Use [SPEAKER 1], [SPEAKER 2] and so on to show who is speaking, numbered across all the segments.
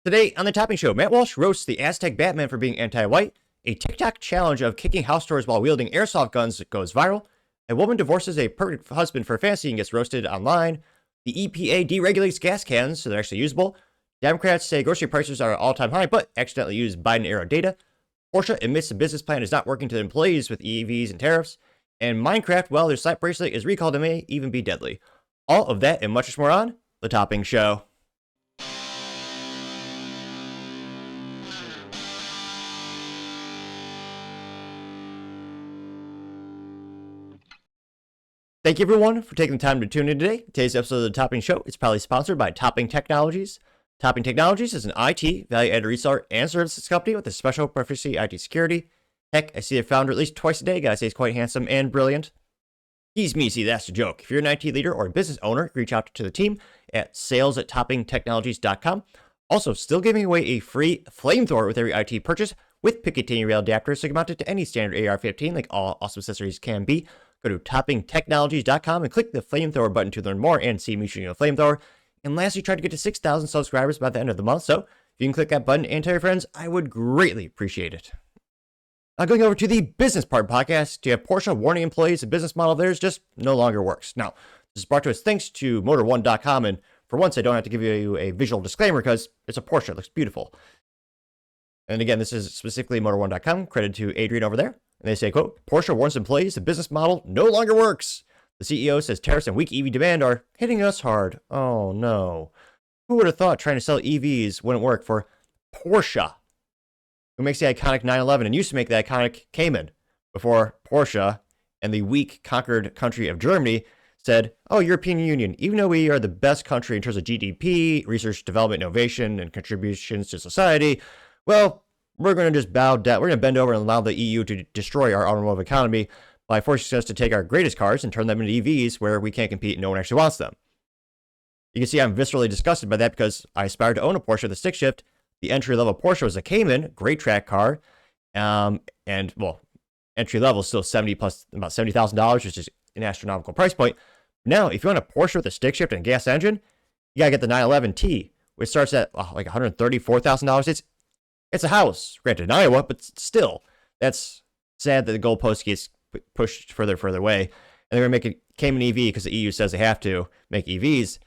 [SPEAKER 1] Today on the Topping Show, Matt Walsh roasts the Aztec Batman for being anti-white, a TikTok challenge of kicking house doors while wielding airsoft guns goes viral, a woman divorces a perfect husband for fantasy and gets roasted online, the EPA deregulates gas cans so they're actually usable, Democrats say grocery prices are at all-time high but accidentally use Biden-era data, Porsche admits the business plan is not working to employees with EVs and tariffs, and Minecraft, well, their slap bracelet is recalled and may even be deadly. All of that and much more on The Topping Show. Thank you, everyone, for taking the time to tune in today. Today's episode of The Topping Show is proudly sponsored by Topping Technologies. Topping Technologies is an IT, value-added reseller, and services company with a special proficiency IT security. Heck, I see their founder at least twice a day. Gotta say he's quite handsome and brilliant. He's me, see, that's a joke. If you're an IT leader or a business owner, reach out to the team at sales@toppingtechnologies.com. Also, still giving away a free Flamethrower with every IT purchase with Picatinny rail adapter, so you can mount it to any standard AR-15 like all awesome accessories can be. Go to toppingtechnologies.com and click the Flamethrower button to learn more and see me shooting a flamethrower. And lastly, try to get to 6,000 subscribers by the end of the month. So if you can click that button and tell your friends, I would greatly appreciate it. Now, going over to the business part podcast, you have Porsche warning employees the business model of theirs just no longer works. Now, this is brought to us thanks to Motor1.com, and for once, I don't have to give you a visual disclaimer because it's a Porsche. It looks beautiful. And again, this is specifically Motor1.com, credit to Adrian over there. And they say, quote, Porsche warns employees the business model no longer works. The CEO says tariffs and weak EV demand are hitting us hard. Oh, no. Who would have thought trying to sell EVs wouldn't work for Porsche, who makes the iconic 911 and used to make the iconic Cayman before Porsche and the weak conquered country of Germany said, oh, European Union, even though we are the best country in terms of GDP, research, development, innovation, and contributions to society, well, we're going to just bow down. We're going to bend over and allow the EU to destroy our automotive economy by forcing us to take our greatest cars and turn them into EVs where we can't compete and no one actually wants them. You can see I'm viscerally disgusted by that because I aspired to own a Porsche with a stick shift. The entry-level Porsche was a Cayman, great track car, and, well, entry-level is still about $70,000, which is an astronomical price point. Now, if you want a Porsche with a stick shift and a gas engine, you got to get the 911T, which starts at like $134,000. It's a house, granted in Iowa, but still, that's sad that the goalpost gets pushed further away. And they're going to make a Cayman EV because the EU says they have to make EVs,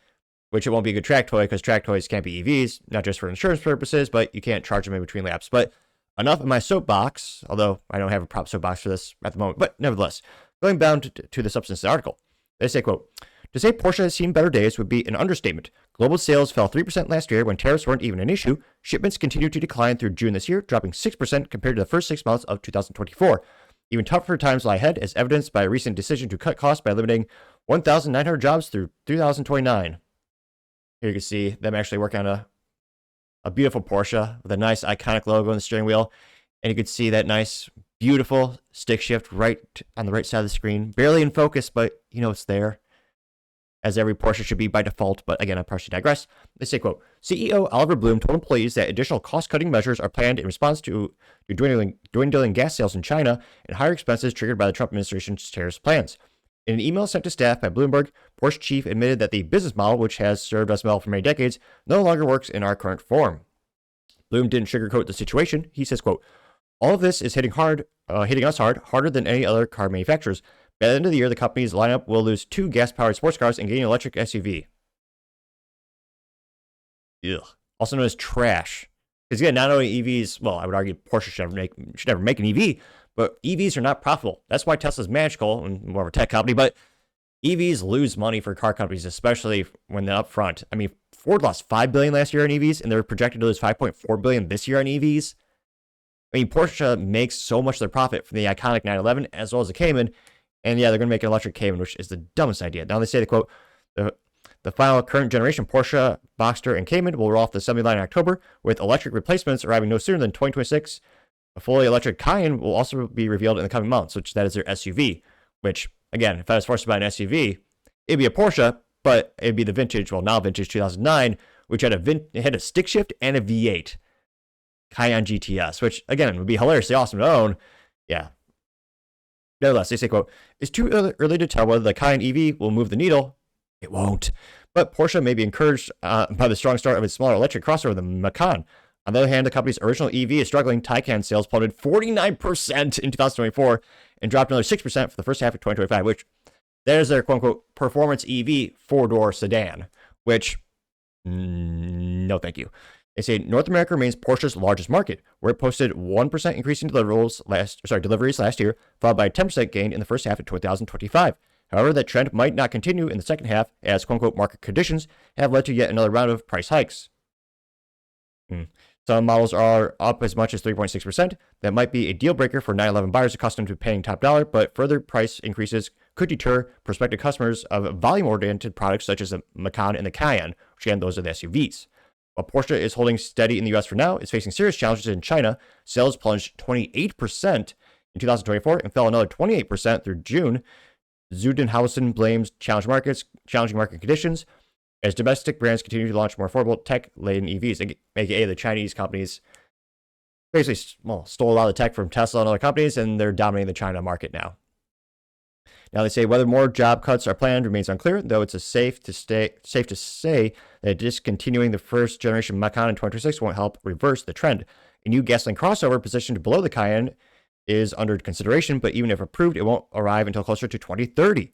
[SPEAKER 1] which it won't be a good track toy because track toys can't be EVs, not just for insurance purposes, but you can't charge them in between laps. But enough of my soapbox, although I don't have a prop soapbox for this at the moment. But nevertheless, going down to the substance of the article, they say, quote, to say Porsche has seen better days would be an understatement. Global sales fell 3% last year when tariffs weren't even an issue. Shipments continued to decline through June this year, dropping 6% compared to the first 6 months of 2024. Even tougher times lie ahead, as evidenced by a recent decision to cut costs by limiting 1,900 jobs through 2029. Here you can see them actually working on a beautiful Porsche with a nice iconic logo on the steering wheel. And you can see that nice, beautiful stick shift right on the right side of the screen. Barely in focus, but you know it's there, as every Porsche should be by default, but again, I partially digress. They say, quote, CEO Oliver Bloom told employees that additional cost-cutting measures are planned in response to dwindling gas sales in China and higher expenses triggered by the Trump administration's tariffs plans. In an email sent to staff by Bloomberg, Porsche chief admitted that the business model, which has served us well for many decades, no longer works in our current form. Bloom didn't sugarcoat the situation. He says, quote, all of this is hitting us hard, harder than any other car manufacturers. By the end of the year, the company's lineup will lose 2 gas-powered sports cars and gain an electric SUV. Ugh. Also known as trash. Because again, not only EVs, well, I would argue Porsche should never make an EV, but EVs are not profitable. That's why Tesla's magical and more of a tech company, but EVs lose money for car companies, especially when they're up front. I mean, Ford lost $5 billion last year on EVs, and they're projected to lose $5.4 billion this year on EVs. I mean, Porsche makes so much of their profit from the iconic 911 as well as the Cayman. And yeah, they're going to make an electric Cayman, which is the dumbest idea. Now they say, quote, the final current generation Porsche, Boxster, and Cayman will roll off the assembly line in October, with electric replacements arriving no sooner than 2026. A fully electric Cayenne will also be revealed in the coming months, which that is their SUV, which, again, if I was forced to buy an SUV, it'd be a Porsche, but it'd be the vintage, well, now vintage 2009, which had a stick shift and a V8 Cayenne GTS, which, again, would be hilariously awesome to own. Yeah. Nevertheless, they say, quote, it's too early to tell whether the Cayenne EV will move the needle. It won't. But Porsche may be encouraged by the strong start of its smaller electric crossover, the Macan. On the other hand, the company's original EV is struggling. Taycan sales plummeted 49% in 2024 and dropped another 6% for the first half of 2025, which there's their quote-unquote performance EV four-door sedan, which, no thank you. They say North America remains Porsche's largest market, where it posted 1% increase in deliveries last year, followed by a 10% gain in the first half of 2025. However, that trend might not continue in the second half, as quote-unquote market conditions have led to yet another round of price hikes. Some models are up as much as 3.6%. That might be a deal breaker for 911 buyers accustomed to paying top dollar, but further price increases could deter prospective customers of volume-oriented products such as the Macan and the Cayenne, which again, those are the SUVs. While Porsche is holding steady in the US for now, it's facing serious challenges in China. Sales plunged 28% in 2024 and fell another 28% through June. Zudenhausen blames challenging market conditions as domestic brands continue to launch more affordable tech-laden EVs, aka the Chinese companies basically stole a lot of tech from Tesla and other companies, and they're dominating the China market now. Now they say whether more job cuts are planned remains unclear, though it's safe to say that discontinuing the first generation Macan in 2026 won't help reverse the trend. A new gasoline crossover positioned below the Cayenne is under consideration, but even if approved, it won't arrive until closer to 2030.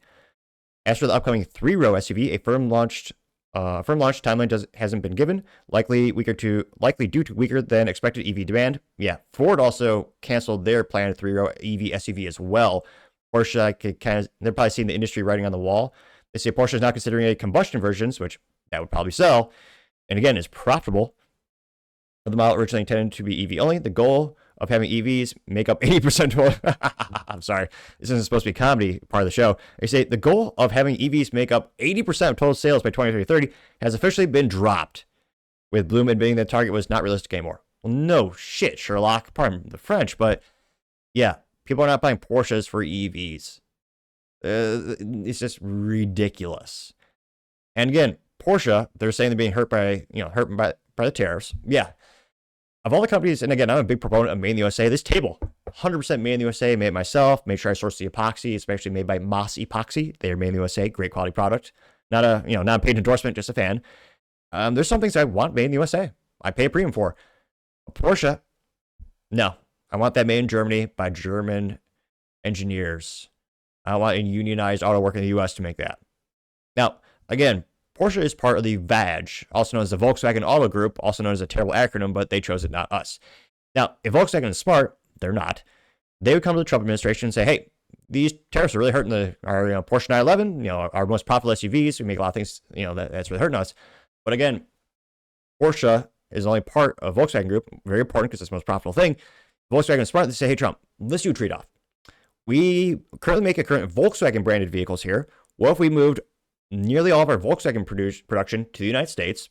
[SPEAKER 1] As for the upcoming three-row SUV, a firm launch timeline hasn't been given, likely due to weaker than expected EV demand. Yeah, Ford also canceled their planned three-row EV SUV as well. Porsche, they're probably seeing the industry writing on the wall. They say Porsche is not considering any combustion versions, which that would probably sell, and again is profitable. The model originally intended to be EV only. The goal of having EVs make up 80% total. I'm sorry, this isn't supposed to be comedy part of the show. They say the goal of having EVs make up 80% of total sales by 2030 has officially been dropped, with Bloom admitting the target was not realistic anymore. Well, no shit, Sherlock. Pardon the French, but yeah, people are not buying Porsches for EVs. It's just ridiculous. And again, Porsche, they're saying they're being hurt by the tariffs. Yeah. Of all the companies, and again, I'm a big proponent of made in the USA. This table, 100% made in the USA, made it myself, made sure I sourced the epoxy. It's actually made by Moss Epoxy. They're made in the USA, great quality product. Not a paid endorsement, just a fan. There's some things I want made in the USA. I pay a premium for. A Porsche, no. I want that made in Germany by German engineers. I want a unionized auto work in the US to make that. Now, again, Porsche is part of the VAG, also known as the Volkswagen Auto Group, also known as a terrible acronym, but they chose it, not us. Now, if Volkswagen is smart, they're not. They would come to the Trump administration and say, hey, these tariffs are really hurting our Porsche 911, our most popular SUVs. We make a lot of things, that's really hurting us. But again, Porsche is only part of Volkswagen Group, very important because it's the most profitable thing. Volkswagen is smart. They say, hey, Trump, let's do a trade-off. We currently make a current Volkswagen branded vehicles here. What if we moved nearly all of our Volkswagen production to the United States?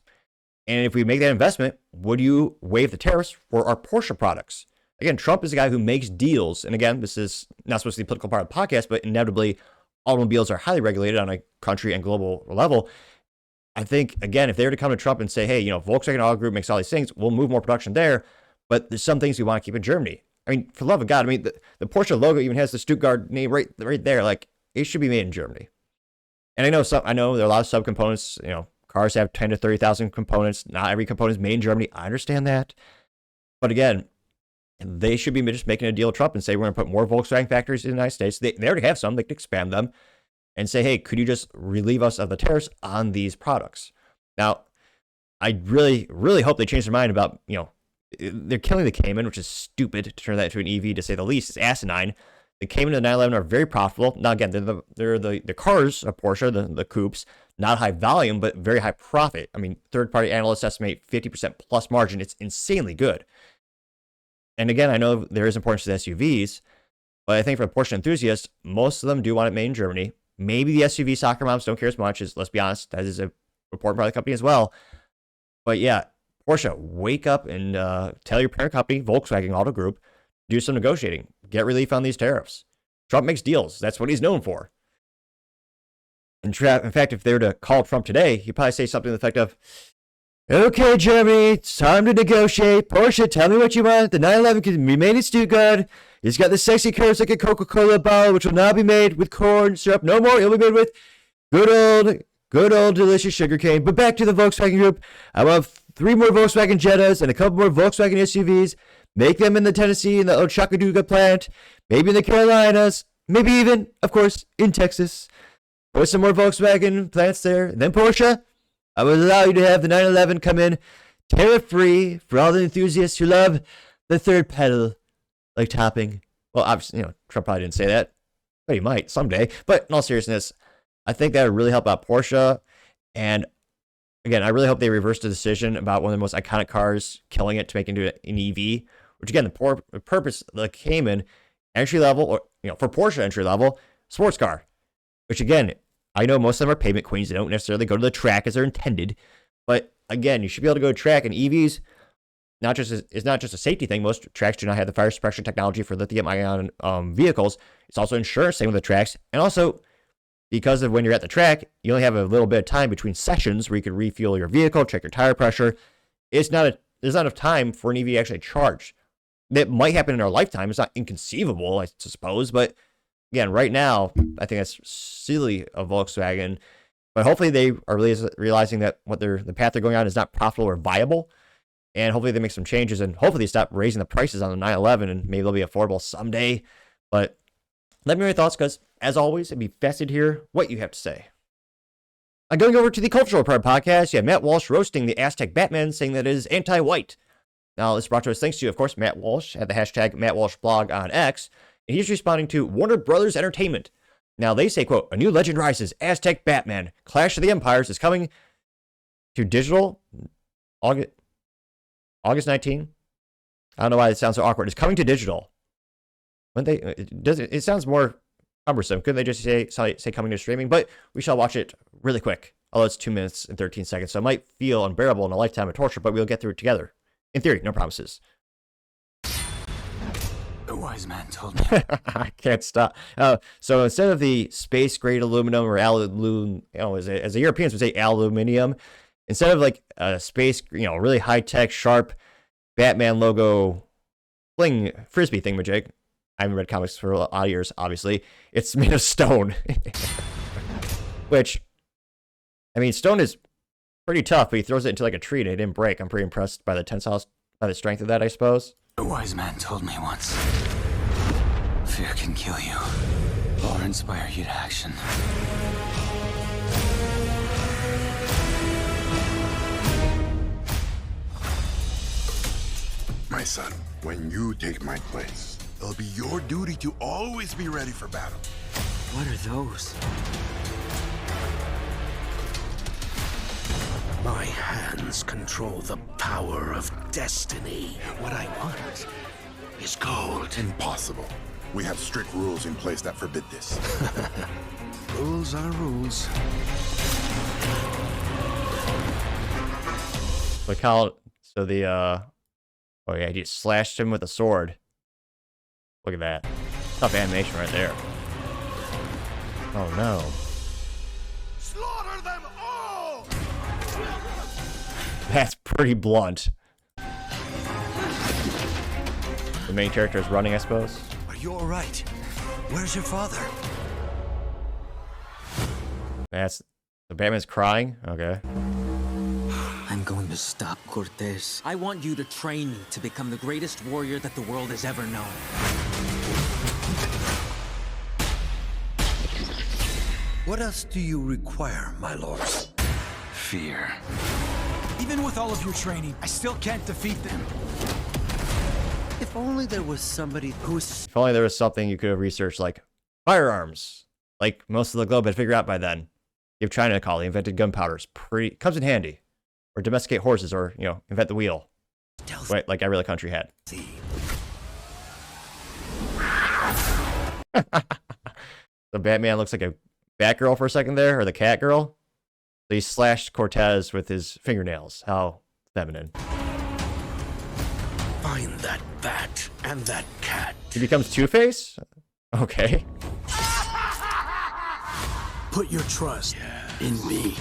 [SPEAKER 1] And if we make that investment, would you waive the tariffs for our Porsche products? Again, Trump is a guy who makes deals. And again, this is not supposed to be a political part of the podcast, but inevitably, automobiles are highly regulated on a country and global level. I think, again, if they were to come to Trump and say, hey, Volkswagen Auto Group makes all these things, we'll move more production there. But there's some things we want to keep in Germany. I mean, for the love of God, the Porsche logo even has the Stuttgart name right there. Like, it should be made in Germany. And I know there are a lot of subcomponents. Cars have 10 to 30,000 components. Not every component is made in Germany. I understand that. But again, they should be just making a deal with Trump and say, we're going to put more Volkswagen factories in the United States. They already have some. They could expand them and say, hey, could you just relieve us of the tariffs on these products? Now, I really, really hope they change their mind about, they're killing the Cayman, which is stupid to turn that into an EV, to say the least. It's asinine. The Cayman and the 911 are very profitable. Now, again, they're the cars of Porsche, the coupes, not high volume, but very high profit. I mean, third-party analysts estimate 50% plus margin. It's insanely good. And again, I know there is importance to the SUVs, but I think for the Porsche enthusiasts, most of them do want it made in Germany. Maybe the SUV soccer moms don't care as much, as, let's be honest, that is a important part of the company as well. But yeah, Porsche, wake up and tell your parent company, Volkswagen Auto Group, do some negotiating. Get relief on these tariffs. Trump makes deals. That's what he's known for. In fact, if they were to call Trump today, he'd probably say something to the effect of, okay, Germany, it's time to negotiate. Porsche, tell me what you want. The 911 can be made in Stuttgart. It's got the sexy curves like a Coca-Cola bottle, which will now be made with corn syrup. No more. It'll be made with good old Good old delicious sugarcane. But back to the Volkswagen Group. I want 3 more Volkswagen Jettas and a couple more Volkswagen SUVs. Make them in the Tennessee, in the Chattanooga plant. Maybe in the Carolinas. Maybe even, of course, in Texas. Put some more Volkswagen plants there. And then Porsche. I would allow you to have the 911 come in tariff-free for all the enthusiasts who love the third pedal, like topping. Well, obviously, Trump probably didn't say that, but he might someday. But in all seriousness, I think that would really help out Porsche. And again, I really hope they reverse the decision about one of the most iconic cars, killing it to make it into an EV, which again, the purpose of the Cayman entry level, or for Porsche entry level sports car, which again, I know most of them are pavement queens. They don't necessarily go to the track as they're intended. But again, you should be able to go to track, and EVs it's not just a safety thing. Most tracks do not have the fire suppression technology for lithium-ion vehicles. It's also insurance, same with the tracks. And also, because of when you're at the track, you only have a little bit of time between sessions where you can refuel your vehicle, check your tire pressure. There's not enough time for an EV to actually charge. That might happen in our lifetime. It's not inconceivable, I suppose. But again, right now, I think that's silly of Volkswagen. But hopefully they are realizing that the path they're going on is not profitable or viable. And hopefully they make some changes, and hopefully they stop raising the prices on the 911, and maybe they'll be affordable someday. But let me know your thoughts, because as always, it'd be fascinating to hear what you have to say. Going over to the Cultural Report podcast, you have Matt Walsh roasting the Aztec Batman, saying that it is anti-white. Now, this is brought to us thanks to, of course, Matt Walsh at the hashtag MattWalshBlog on X, and he's responding to Warner Brothers Entertainment. Now, they say, quote, "A new legend rises. Aztec Batman, Clash of the Empires is coming to digital August 19. I don't know why it sounds so awkward. It's coming to digital. It sounds more cumbersome. Couldn't they just say coming to streaming? But we shall watch it really quick. Although it's 2 minutes and 13 seconds, so it might feel unbearable in a lifetime of torture, but we'll get through it together. In theory, no promises."
[SPEAKER 2] A wise man told me.
[SPEAKER 1] I can't stop. So instead of the space grade aluminum or aluminum, as the Europeans would say, aluminium, instead of like a space, really high tech, sharp Batman logo frisbee thingamajig. I haven't read comics for a lot of years, obviously. It's made of stone, which, I mean, stone is pretty tough, but he throws it into like a tree and it didn't break. I'm pretty impressed by the strength of that, I suppose.
[SPEAKER 2] A wise man told me once, fear can kill you or inspire you to action.
[SPEAKER 3] My son, when you take my place, it'll be your duty to always be ready for battle.
[SPEAKER 2] What are those?
[SPEAKER 4] My hands control the power of destiny. What I want is gold.
[SPEAKER 3] Impossible. We have strict rules in place that forbid this.
[SPEAKER 4] Rules are rules.
[SPEAKER 1] Look how, oh yeah, he just slashed him with a sword. Look at that. Tough animation right there. Oh no.
[SPEAKER 3] Slaughter them all!
[SPEAKER 1] That's pretty blunt. The main character is running, I suppose.
[SPEAKER 4] Are you all right? Where's your father?
[SPEAKER 1] The Batman's crying? Okay.
[SPEAKER 2] I'm going to stop Cortez. I want you to train me to become the greatest warrior that the world has ever known.
[SPEAKER 4] What else do you require, my lord?
[SPEAKER 2] Fear.
[SPEAKER 5] Even with all of your training, I still can't defeat them.
[SPEAKER 4] If only there was somebody who's...
[SPEAKER 1] If only there was something you could have researched, like firearms. Like most of the globe had figured out by then. You have China to call. They invented gunpowder. Comes in handy. Or domesticate horses, or, invent the wheel. Right, like every other country had. The Batman looks like a Batgirl for a second there, or the Catgirl. So he slashed Cortez with his fingernails. How feminine.
[SPEAKER 4] Find that bat and that cat.
[SPEAKER 1] He becomes Two-Face? Okay.
[SPEAKER 5] Put your trust in me.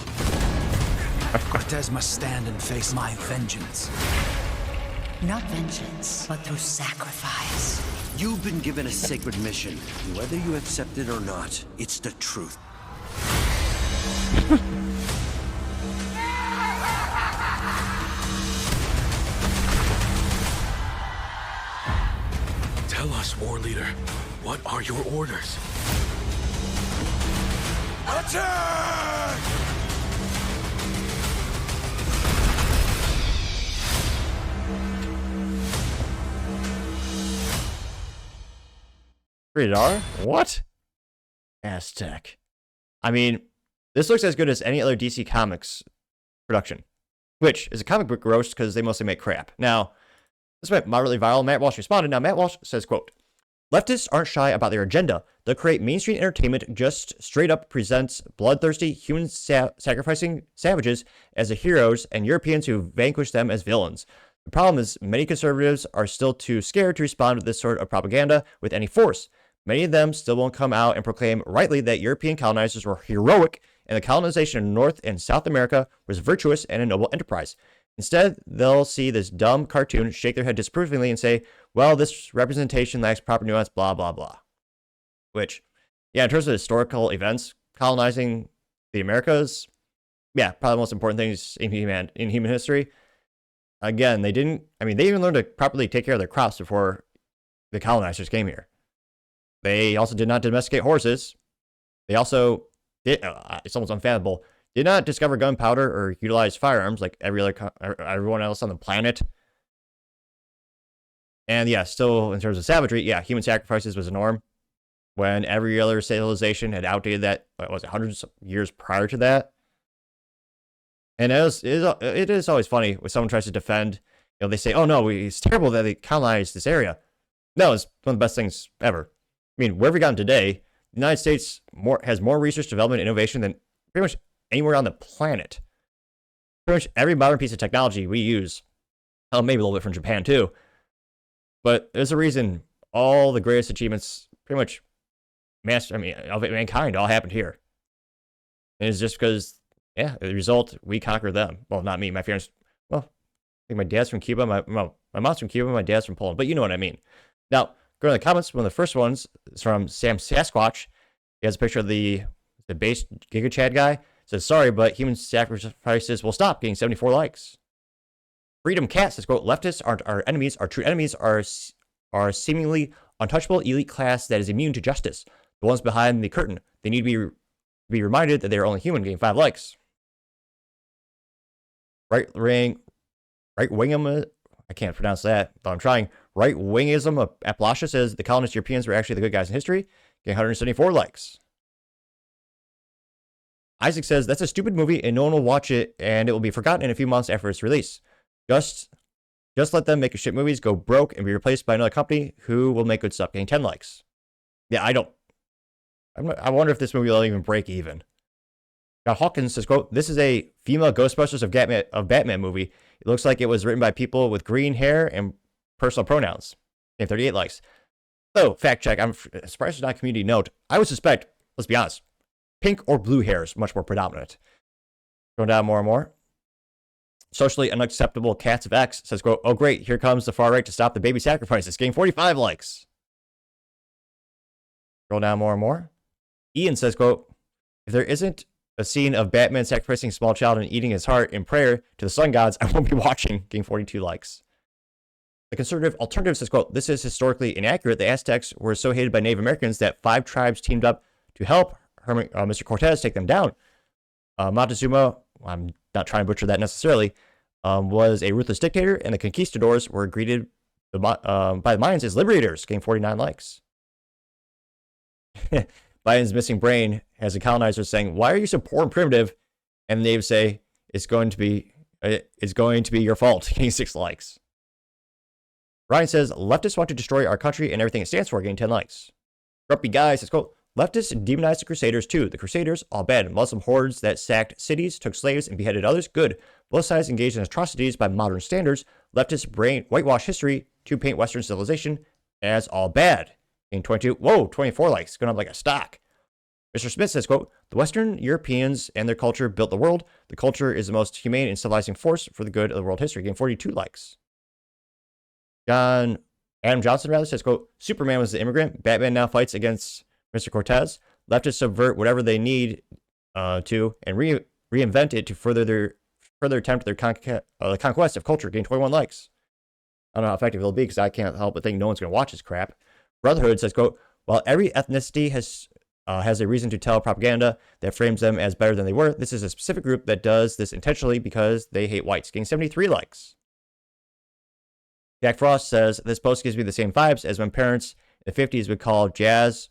[SPEAKER 5] Cortez must stand and face my vengeance.
[SPEAKER 6] Not vengeance, but through sacrifice.
[SPEAKER 4] You've been given a sacred mission. Whether you accept it or not, it's the truth. Tell us, war leader, what are your orders?
[SPEAKER 3] Attack!
[SPEAKER 1] Rated R? What? Aztec. I mean, this looks as good as any other DC Comics production, which is a comic book roast because they mostly make crap. Now, this went moderately viral. Matt Walsh responded. Now, Matt Walsh says, quote, leftists aren't shy about their agenda. They'll create mainstream entertainment just straight up presents bloodthirsty, human-sacrificing savages as the heroes and Europeans who vanquish them as villains. The problem is many conservatives are still too scared to respond to this sort of propaganda with any force. Many of them still won't come out and proclaim rightly that European colonizers were heroic and the colonization of North and South America was virtuous and a noble enterprise. Instead, they'll see this dumb cartoon, shake their head disapprovingly, and say, well, this representation lacks proper nuance, blah, blah, blah. Which, yeah, in terms of historical events, colonizing the Americas, yeah, probably the most important things in human history. Again, they even learned to properly take care of their crops before the colonizers came here. They also did not domesticate horses. They also did, it's almost unfathomable, did not discover gunpowder or utilize firearms like everyone else on the planet. And yeah, still in terms of savagery, yeah, human sacrifices was a norm when every other civilization had outdated that, what was it, hundreds of years prior to that. And it is always funny when someone tries to defend, they say, oh no, it's terrible that they colonized this area. No, it's one of the best things ever. I mean, where have we gotten today? The United States has more research, development, innovation than pretty much anywhere on the planet. Pretty much every modern piece of technology we use, maybe a little bit from Japan too, but there's a reason all the greatest achievements, pretty much, of mankind all happened here. And it's just because, yeah, the result, we conquered them. Well, not me, my parents. Well, I think my dad's from Cuba, my mom's from Cuba, my dad's from Poland, but you know what I mean. Now, go to the comments. One of the first ones is from Sam Sasquatch. He has a picture of the base Giga Chad guy. It says, sorry, but human sacrifices will stop, getting 74 likes. Freedom Cat says, quote, leftists aren't our enemies. Our true enemies are seemingly untouchable elite class that is immune to justice. The ones behind the curtain. They need to be reminded that they are only human, getting 5 likes. Right wingism, I can't pronounce that, but I'm trying. Right wingism of Appalachia says the colonist Europeans were actually the good guys in history, getting 174 likes. Isaac says that's a stupid movie and no one will watch it and it will be forgotten in a few months after its release. Just let them make shit movies, go broke, and be replaced by another company who will make good stuff, getting 10 likes. Yeah, I wonder if this movie will even break even. Now, Hawkins says, quote, this is a female Ghostbusters of Batman movie. It looks like it was written by people with green hair and personal pronouns. And 38 likes. So, fact check. I'm surprised it's not a community note. I would suspect, let's be honest, pink or blue hair is much more predominant. Going down more and more. Socially unacceptable Cats of X says, quote, oh great, here comes the far right to stop the baby sacrifices, getting 45 likes. Scroll down more and more. Ian says, quote, if there isn't a scene of Batman sacrificing a small child and eating his heart in prayer to the sun gods, I won't be watching, getting 42 likes. The conservative alternative says, quote, this is historically inaccurate. The Aztecs were so hated by Native Americans that 5 tribes teamed up to help Mr. Cortez take them down. Montezuma, I'm not trying to butcher that necessarily, was a ruthless dictator, and the conquistadors were greeted by the Mayans as liberators, getting 49 likes. Biden's missing brain has a colonizer saying, why are you so poor and primitive? And the natives say, it's going to be your fault, getting 6 likes. Ryan says, leftists want to destroy our country and everything it stands for, getting 10 likes. Grumpy Guy says, quote, leftists demonize the Crusaders too. The Crusaders, all bad. Muslim hordes that sacked cities, took slaves, and beheaded others, good. Both sides engaged in atrocities by modern standards. Leftists whitewash history to paint Western civilization as all bad. In 24 likes, going up like a stock. Mr. Smith says, quote, the Western Europeans and their culture built the world. The culture is the most humane and civilizing force for the good of the world history, getting 42 likes. Adam Johnson says, quote, Superman was the immigrant. Batman now fights against Mr. Cortez. Leftists subvert whatever they need to and reinvent it to further attempt their conquest of culture, getting 21 likes. I don't know how effective it'll be because I can't help but think no one's going to watch this crap. Brotherhood says, quote, while every ethnicity has a reason to tell propaganda that frames them as better than they were, this is a specific group that does this intentionally because they hate whites, getting 73 likes. Jack Frost says, this post gives me the same vibes as when parents in the 50s would call jazz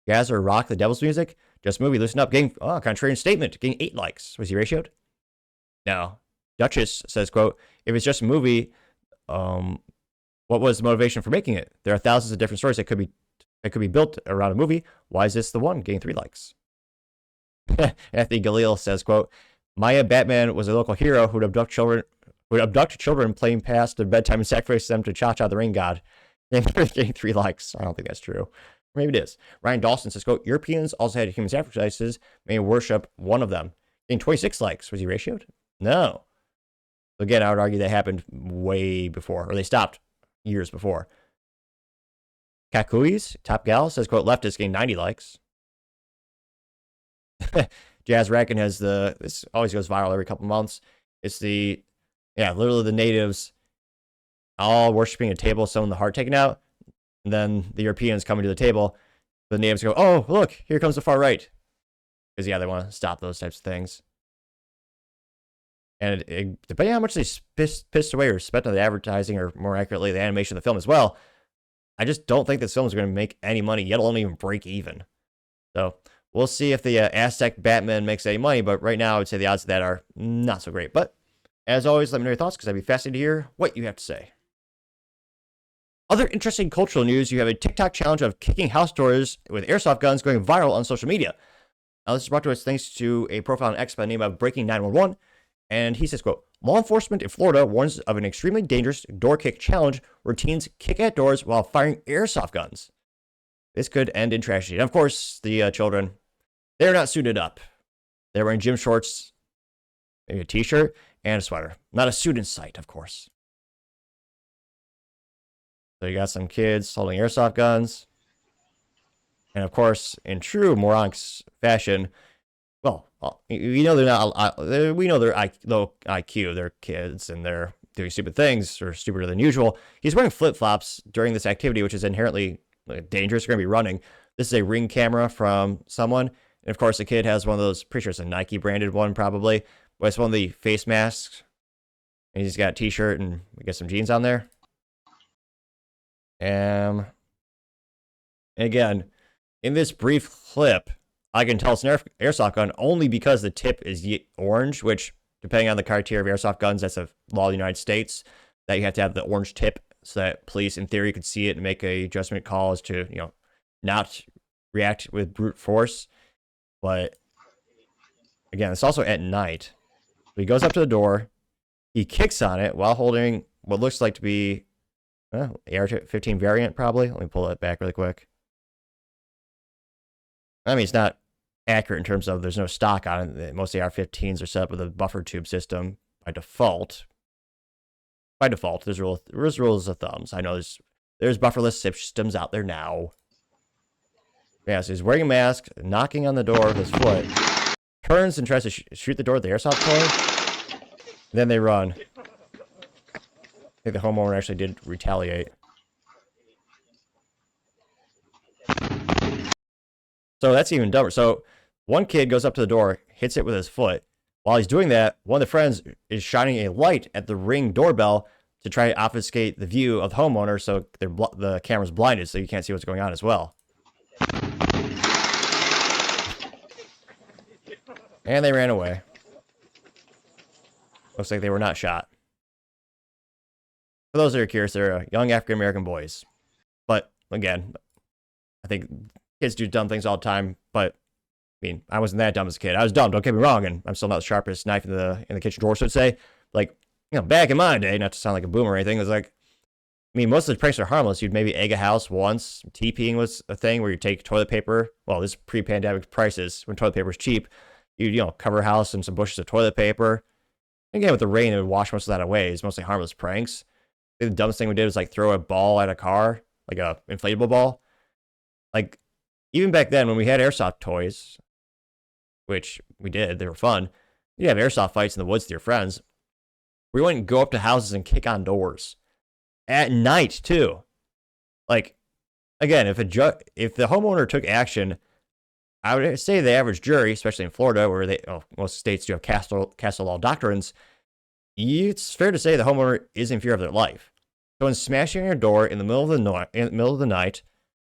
[SPEAKER 1] or rock the devil's music. Just movie, listen up, getting, contrarian statement, getting 8 likes. Was he ratioed? No. Duchess says, quote, if it's just a movie, what was the motivation for making it? There are thousands of different stories that could be built around a movie. Why is this the one getting 3 likes? Anthony Galil says, quote, Maya Batman was a local hero who would abduct children playing past their bedtime and sacrifice them to Cha-Cha the Rain God. Getting 3 likes. I don't think that's true. Maybe it is. Ryan Dawson says, quote, Europeans also had human sacrifices, may worship one of them. Getting 26 likes. Was he ratioed? No. Again, I would argue that happened way before, or they stopped years before. Kakui's Top Gal says, quote, leftist getting 90 likes. Jazz Rackin has this always goes viral every couple months. It's literally the natives all worshiping a table, someone the heart taken out. And then the Europeans coming to the table. The natives go, oh, look, here comes the far right. Because, they want to stop those types of things. And depending on how much they pissed away or spent on the advertising, or more accurately, the animation of the film as well, I just don't think this film is going to make any money, yet alone even break even. So we'll see if the Aztec Batman makes any money, but right now I would say the odds of that are not so great. But as always, let me know your thoughts, because I'd be fascinated to hear what you have to say. Other interesting cultural news, you have a TikTok challenge of kicking house doors with airsoft guns going viral on social media. Now, this is brought to us thanks to a profile on X by the name of Breaking 911, and he says, quote, law enforcement in Florida warns of an extremely dangerous door kick challenge where teens kick at doors while firing airsoft guns. This could end in tragedy. And of course, the children, they're not suited up. They're wearing gym shorts, maybe a t-shirt, and a sweater. Not a suit in sight, of course. So you got some kids holding airsoft guns. And of course, in true moronic fashion, well, they're not, we know they're low IQ, they're kids, and they're doing stupid things, or stupider than usual. He's wearing flip-flops during this activity, which is inherently dangerous. You're going to be running. This is a Ring camera from someone. And of course, the kid has one of those, pretty sure it's a Nike branded one probably, but it's one of the face masks. And he's got a t-shirt and we got some jeans on there. And again, in this brief clip, I can tell it's an airsoft gun only because the tip is orange, which, depending on the criteria of airsoft guns, that's a law of the United States, that you have to have the orange tip so that police, in theory, could see it and make a judgment call as to, not react with brute force. But again, it's also at night. So he goes up to the door, he kicks on it while holding what looks like to be AR-15 variant, probably. Let me pull that back really quick. I mean, it's not accurate in terms of there's no stock on it. Most AR-15s are set up with a buffer tube system by default. There's rules of thumbs. I know there's bufferless systems out there now. Yeah, so he's wearing a mask, knocking on the door with his foot, turns and tries to shoot the door with the airsoft toy. Then they run. I think the homeowner actually did retaliate. So that's even dumber. So one kid goes up to the door, hits it with his foot. While he's doing that, one of the friends is shining a light at the Ring doorbell to try to obfuscate the view of the homeowner, so the camera's blinded, so you can't see what's going on as well. And they ran away. Looks like they were not shot. For those that are curious, they're young African-American boys. But, again, I think kids do dumb things all the time, but, I mean, I wasn't that dumb as a kid. I was dumb, don't get me wrong, and I'm still not the sharpest knife in the kitchen drawer, so to say. Like, back in my day, not to sound like a boomer or anything, it was like, I mean, most of the pranks are harmless. You'd maybe egg a house once. TPing was a thing where you take toilet paper. Well, this is pre-pandemic prices, when toilet paper was cheap. You'd, cover a house in some bushes of toilet paper. Again, with the rain, it would wash most of that away. It's mostly harmless pranks. I think the dumbest thing we did was, throw a ball at a car, like a inflatable ball. Like, even back then, when we had airsoft toys, which we did, they were fun, you'd have airsoft fights in the woods with your friends. We wouldn't go up to houses and kick on doors. At night, too. Like, again, if the homeowner took action, I would say the average jury, especially in Florida, where most states do have castle law doctrines, it's fair to say the homeowner is in fear of their life. Someone smashing on your door in the middle of the night.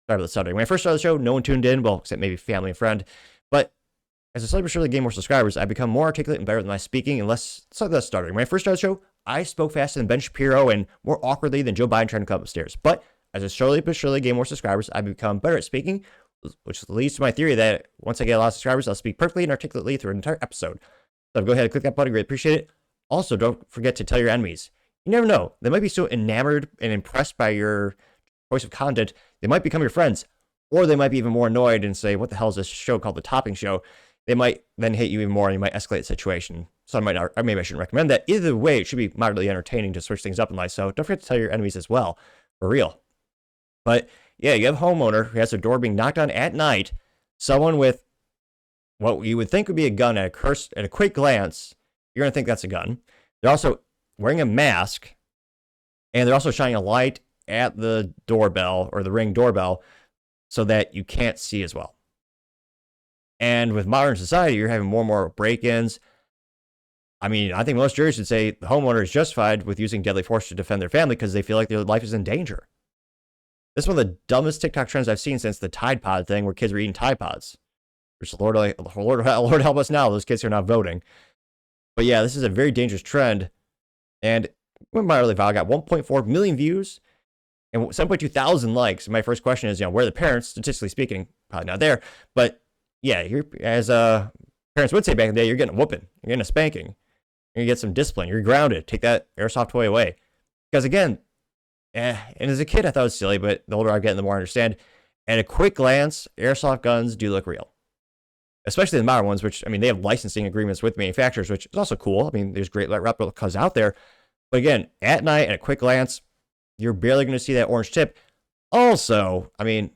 [SPEAKER 1] Sorry about the subject. When I first started the show, no one tuned in, well, except maybe family and friend. But as I slowly but surely gain more subscribers, I become more articulate and better with my speaking and less stuttering. When I first started the show, I spoke faster than Ben Shapiro and more awkwardly than Joe Biden trying to come upstairs. But as I slowly but surely gain more subscribers, I become better at speaking, which leads to my theory that once I get a lot of subscribers, I'll speak perfectly and articulately through an entire episode. So go ahead and click that button. Greatly appreciate it. Also, don't forget to tell your enemies. You never know. They might be so enamored and impressed by your choice of content, they might become your friends. Or they might be even more annoyed and say, what the hell is this show called The Topping Show? They might then hate you even more and you might escalate the situation. So I might not, or maybe I shouldn't recommend that. Either way, it should be moderately entertaining to switch things up in life. So don't forget to tell your enemies as well. For real. But yeah, you have a homeowner who has their door being knocked on at night. Someone with what you would think would be a gun at a quick glance, you're going to think that's a gun. They're also wearing a mask. And they're also shining a light at the doorbell or the Ring doorbell so that you can't see as well. And with modern society, you're having more and more break-ins. I mean, I think most juries would say the homeowner is justified with using deadly force to defend their family because they feel like their life is in danger. This is one of the dumbest TikTok trends I've seen since the Tide Pod thing where kids were eating Tide Pods. Which Lord help us now, those kids are not voting. But yeah, this is a very dangerous trend. And went mildly viral, got 1.4 million views and 7.2 thousand likes. My first question is, where are the parents? Statistically speaking, probably not there. But yeah, as parents would say back in the day, you're getting a whooping. You're getting a spanking. You're going to get some discipline. You're grounded. Take that airsoft toy away. Because again, and as a kid, I thought it was silly, but the older I get, the more I understand. At a quick glance, airsoft guns do look real. Especially the modern ones, which, I mean, they have licensing agreements with manufacturers, which is also cool. I mean, there's great replicas out there. But again, at night, at a quick glance, you're barely going to see that orange tip. Also, I mean,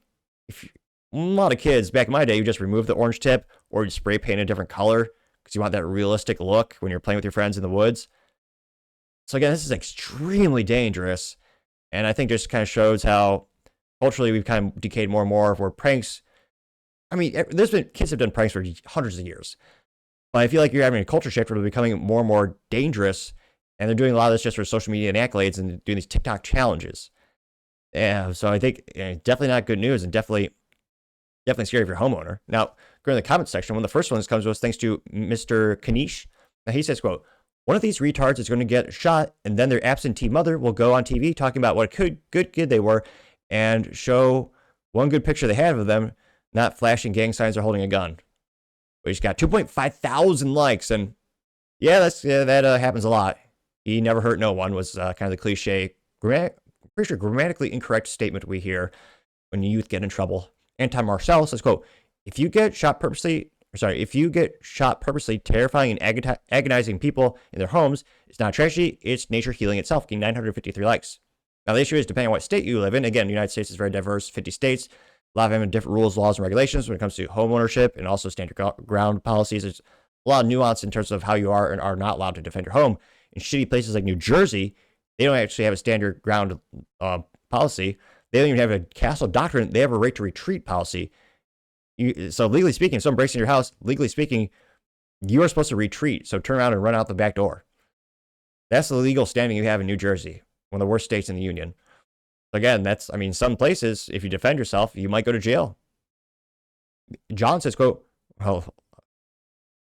[SPEAKER 1] a lot of kids back in my day, you just remove the orange tip or you spray paint a different color because you want that realistic look when you're playing with your friends in the woods. So again, this is extremely dangerous. And I think just kind of shows how culturally we've kind of decayed more and more where pranks, I mean, kids have done pranks for hundreds of years. But I feel like you're having a culture shift where they're becoming more and more dangerous. And they're doing a lot of this just for social media and accolades and doing these TikTok challenges. Yeah, so I think definitely not good news and definitely scary for your homeowner. Now, go in the comment section. One of the first ones comes to us thanks to Mr. Kanish. Now he says, quote, one of these retards is going to get shot and then their absentee mother will go on TV talking about what a good kid they were and show one good picture they had of them, not flashing gang signs or holding a gun. But he's got 2.5 thousand likes. And yeah, that happens a lot. He never hurt no one was kind of the cliche, pretty sure grammatically incorrect statement we hear when youth get in trouble. Anton Marcel says, quote, if you get shot purposely terrifying and agonizing people in their homes, it's not a tragedy, it's nature healing itself, getting 953 likes. Now, the issue is, depending on what state you live in, again, the United States is very diverse, 50 states, a lot of them have different rules, laws, and regulations when it comes to home ownership and also standard ground policies. There's a lot of nuance in terms of how you are and are not allowed to defend your home. In shitty places like New Jersey, they don't actually have a standard ground policy. They don't even have a castle doctrine. They have a right to retreat policy. So legally speaking, if someone breaks into your house, legally speaking, you are supposed to retreat. So turn around and run out the back door. That's the legal standing you have in New Jersey, one of the worst states in the union. Again, some places, if you defend yourself, you might go to jail. John says, quote,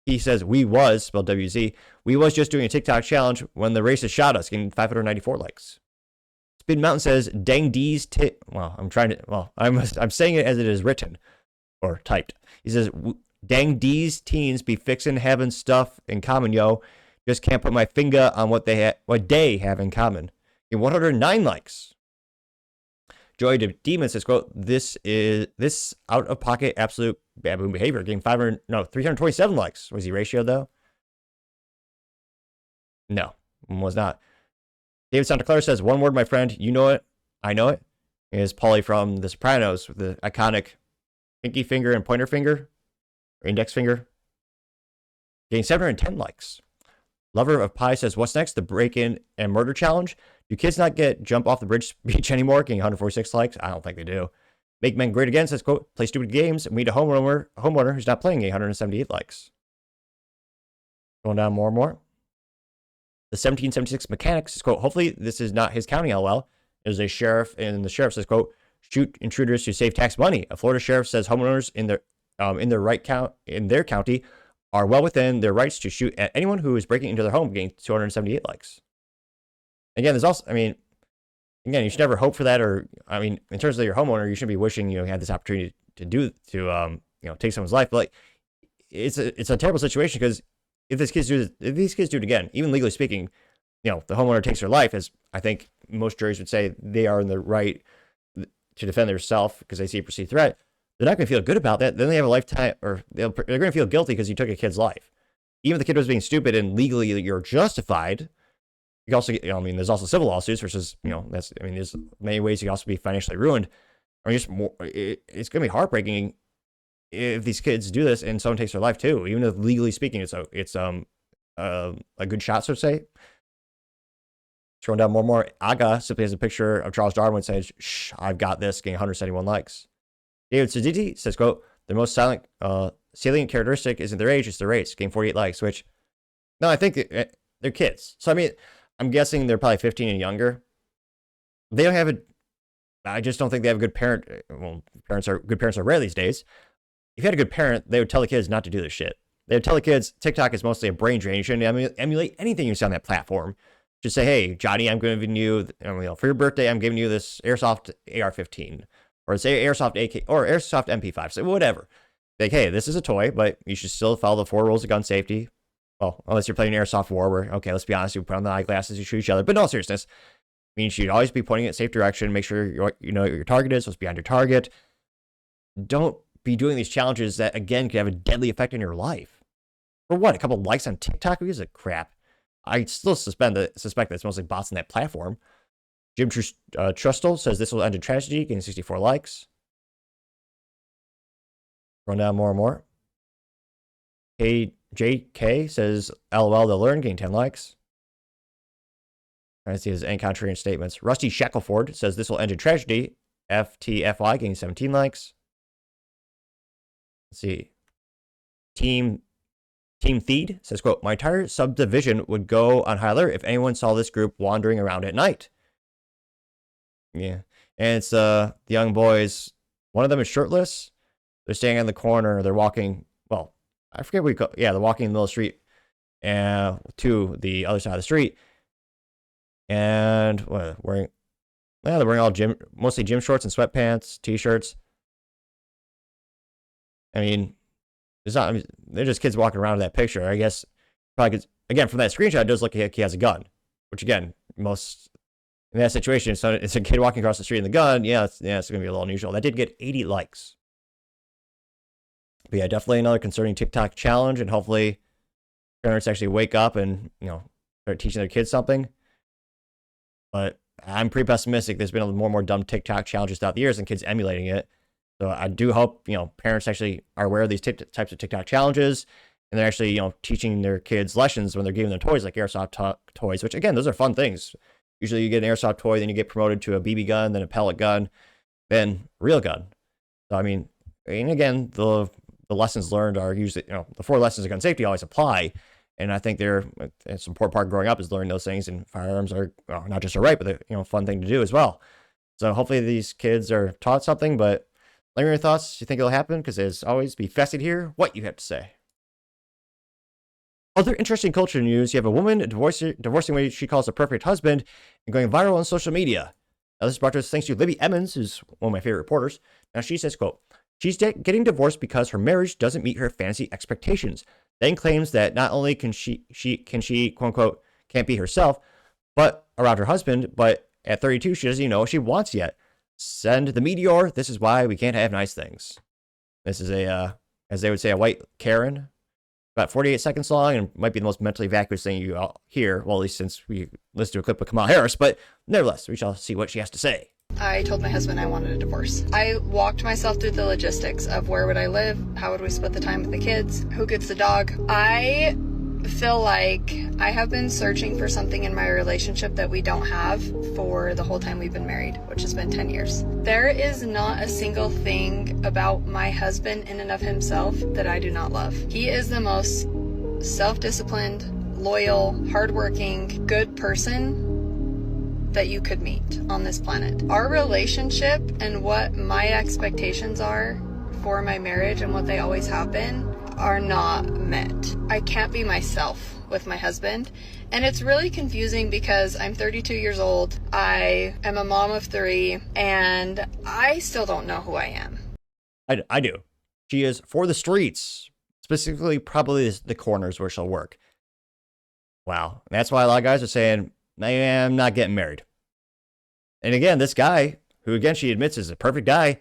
[SPEAKER 1] he says, spelled W-Z, we was just doing a TikTok challenge when the racist shot us, getting 594 likes. Spin Mountain says, dang D's I'm saying it as it is written or typed. He says, dang D's teens be fixing having stuff in common, yo. Just can't put my finger on what they have in common. Get 109 likes. Joy to Demon says, quote, this out of pocket absolute baboon behavior. Getting 327 likes. Was he ratio though? No, was not. David Santa Clara says, one word, my friend, you know it, I know it, is Paulie from The Sopranos with the iconic pinky finger and pointer finger, or index finger. Getting 710 likes. Lover of Pie says, what's next? The break-in and murder challenge? Do kids not get jump off the bridge speech anymore? Getting 146 likes? I don't think they do. Make Men Great Again says, quote, play stupid games and meet a homeowner who's not playing 178 likes. Going down more and more. The 1776 Mechanics says, quote, hopefully this is not his county, LOL. There's a sheriff, and the sheriff says, quote, shoot intruders to save tax money. A Florida sheriff says homeowners in their county are well within their rights to shoot at anyone who is breaking into their home, getting 278 likes. Again, there's also, I mean, again, you should never hope for that, or, I mean, in terms of your homeowner, you shouldn't be wishing you had this opportunity to take someone's life. But like, it's a terrible situation, because if these kids do it again, even legally speaking, the homeowner takes their life, as I think most juries would say they are in the right to defend themselves because they see a perceived threat. They're not going to feel good about that. Then they have a lifetime, or they're going to feel guilty because you took a kid's life. Even if the kid was being stupid and legally you're justified, you also get, there's also civil lawsuits, which is, there's many ways you can also be financially ruined. It's going to be heartbreaking if these kids do this and someone takes their life too, even if legally speaking, it's a good shot, so to say. Scrolling down more. Aga simply has a picture of Charles Darwin saying, shh, I've got this, getting 171 likes. David Suditi says, quote, the most salient characteristic isn't their age, it's their race, getting 48 likes, which, no, I think they're kids. So, I'm guessing they're probably 15 and younger. They don't have I just don't think they have a good parent. Well, good parents are rare these days. If you had a good parent, they would tell the kids not to do this shit. They would tell the kids, TikTok is mostly a brain drain. You shouldn't emulate anything you see on that platform. Just say, hey, Johnny, I'm giving you, for your birthday, I'm giving you this airsoft AR-15, or say airsoft AK, or airsoft MP5, so whatever. Like, hey, this is a toy, but you should still follow the 4 rules of gun safety. Well, unless you're playing airsoft war, where, okay, let's be honest, you put on the eyeglasses, you shoot each other. But in all seriousness, you should always be pointing at safe direction. Make sure you know what your target is, what's behind your target. Don't be doing these challenges that, again, could have a deadly effect on your life. For what? A couple likes on TikTok? Who gives a crap? I still suspect that it's mostly bots on that platform. Jim Trustle says this will end in tragedy, getting 64 likes. Run down more and more. JK says, LOL, they'll learn, getting 10 likes. I see his contrarian statements. Rusty Shackleford says this will end in tragedy, FTFY, getting 17 likes. Let's see. Team Theed says, quote, my entire subdivision would go on high alert if anyone saw this group wandering around at night. Yeah. And it's the young boys. One of them is shirtless. They're standing on the corner. They're walking. Well, I forget what you call. Yeah, they're walking in the middle of the street to the other side of the street. And they're wearing all mostly gym shorts and sweatpants, t-shirts. They're just kids walking around in that picture. I guess probably again from that screenshot, it does look like he has a gun. Which again, most in that situation, so it's a kid walking across the street in the gun. It's going to be a little unusual. That did get 80 likes. But yeah, definitely another concerning TikTok challenge, and hopefully parents actually wake up and start teaching their kids something. But I'm pretty pessimistic. There's been more and more dumb TikTok challenges throughout the years and kids emulating it. So I do hope, parents actually are aware of these types of TikTok challenges, and they're actually, teaching their kids lessons when they're giving them toys like airsoft toys, which again, those are fun things. Usually you get an airsoft toy, then you get promoted to a BB gun, then a pellet gun, then real gun. So, and again, the lessons learned are usually, the 4 lessons of gun safety always apply. And I think it's an important part of growing up is learning those things, and firearms are not just a right, but they're, a fun thing to do as well. So hopefully these kids are taught something, but let me know your thoughts. You think it'll happen? Because as always, be fascinated to hear what you have to say. Other interesting culture news, you have a woman divorcing what she calls a perfect husband and going viral on social media. Now, this is brought to us thanks to Libby Emmons, who's one of my favorite reporters. Now, she says, quote, she's getting divorced because her marriage doesn't meet her fantasy expectations. Then claims that not only can she quote unquote can't be herself, but around her husband, but at 32, she doesn't even know what she wants yet. Send the meteor. This is why we can't have nice things. This is as they would say, a white Karen. About 48 seconds long, and might be the most mentally vacuous thing you all hear. Well, at least since we listened to a clip of Kamala Harris, but nevertheless, we shall see what she has to say.
[SPEAKER 7] I told my husband I wanted a divorce. I walked myself through the logistics of where would I live, how would we split the time with the kids, who gets the dog. I feel like I have been searching for something in my relationship that we don't have for the whole time we've been married, which has been 10 years. There is not a single thing about my husband in and of himself that I do not love. He is the most self-disciplined, loyal, hardworking, good person that you could meet on this planet. Our relationship and what my expectations are for my marriage and what they always have been are not met. I can't be myself with my husband, and it's really confusing because I'm 32 years old, I am a mom of 3, and I still don't know who I am.
[SPEAKER 1] I do. She is for the streets, specifically probably the corners where she'll work. Wow. And that's why a lot of guys are saying, I'm not getting married. And again, this guy, who again she admits is a perfect guy,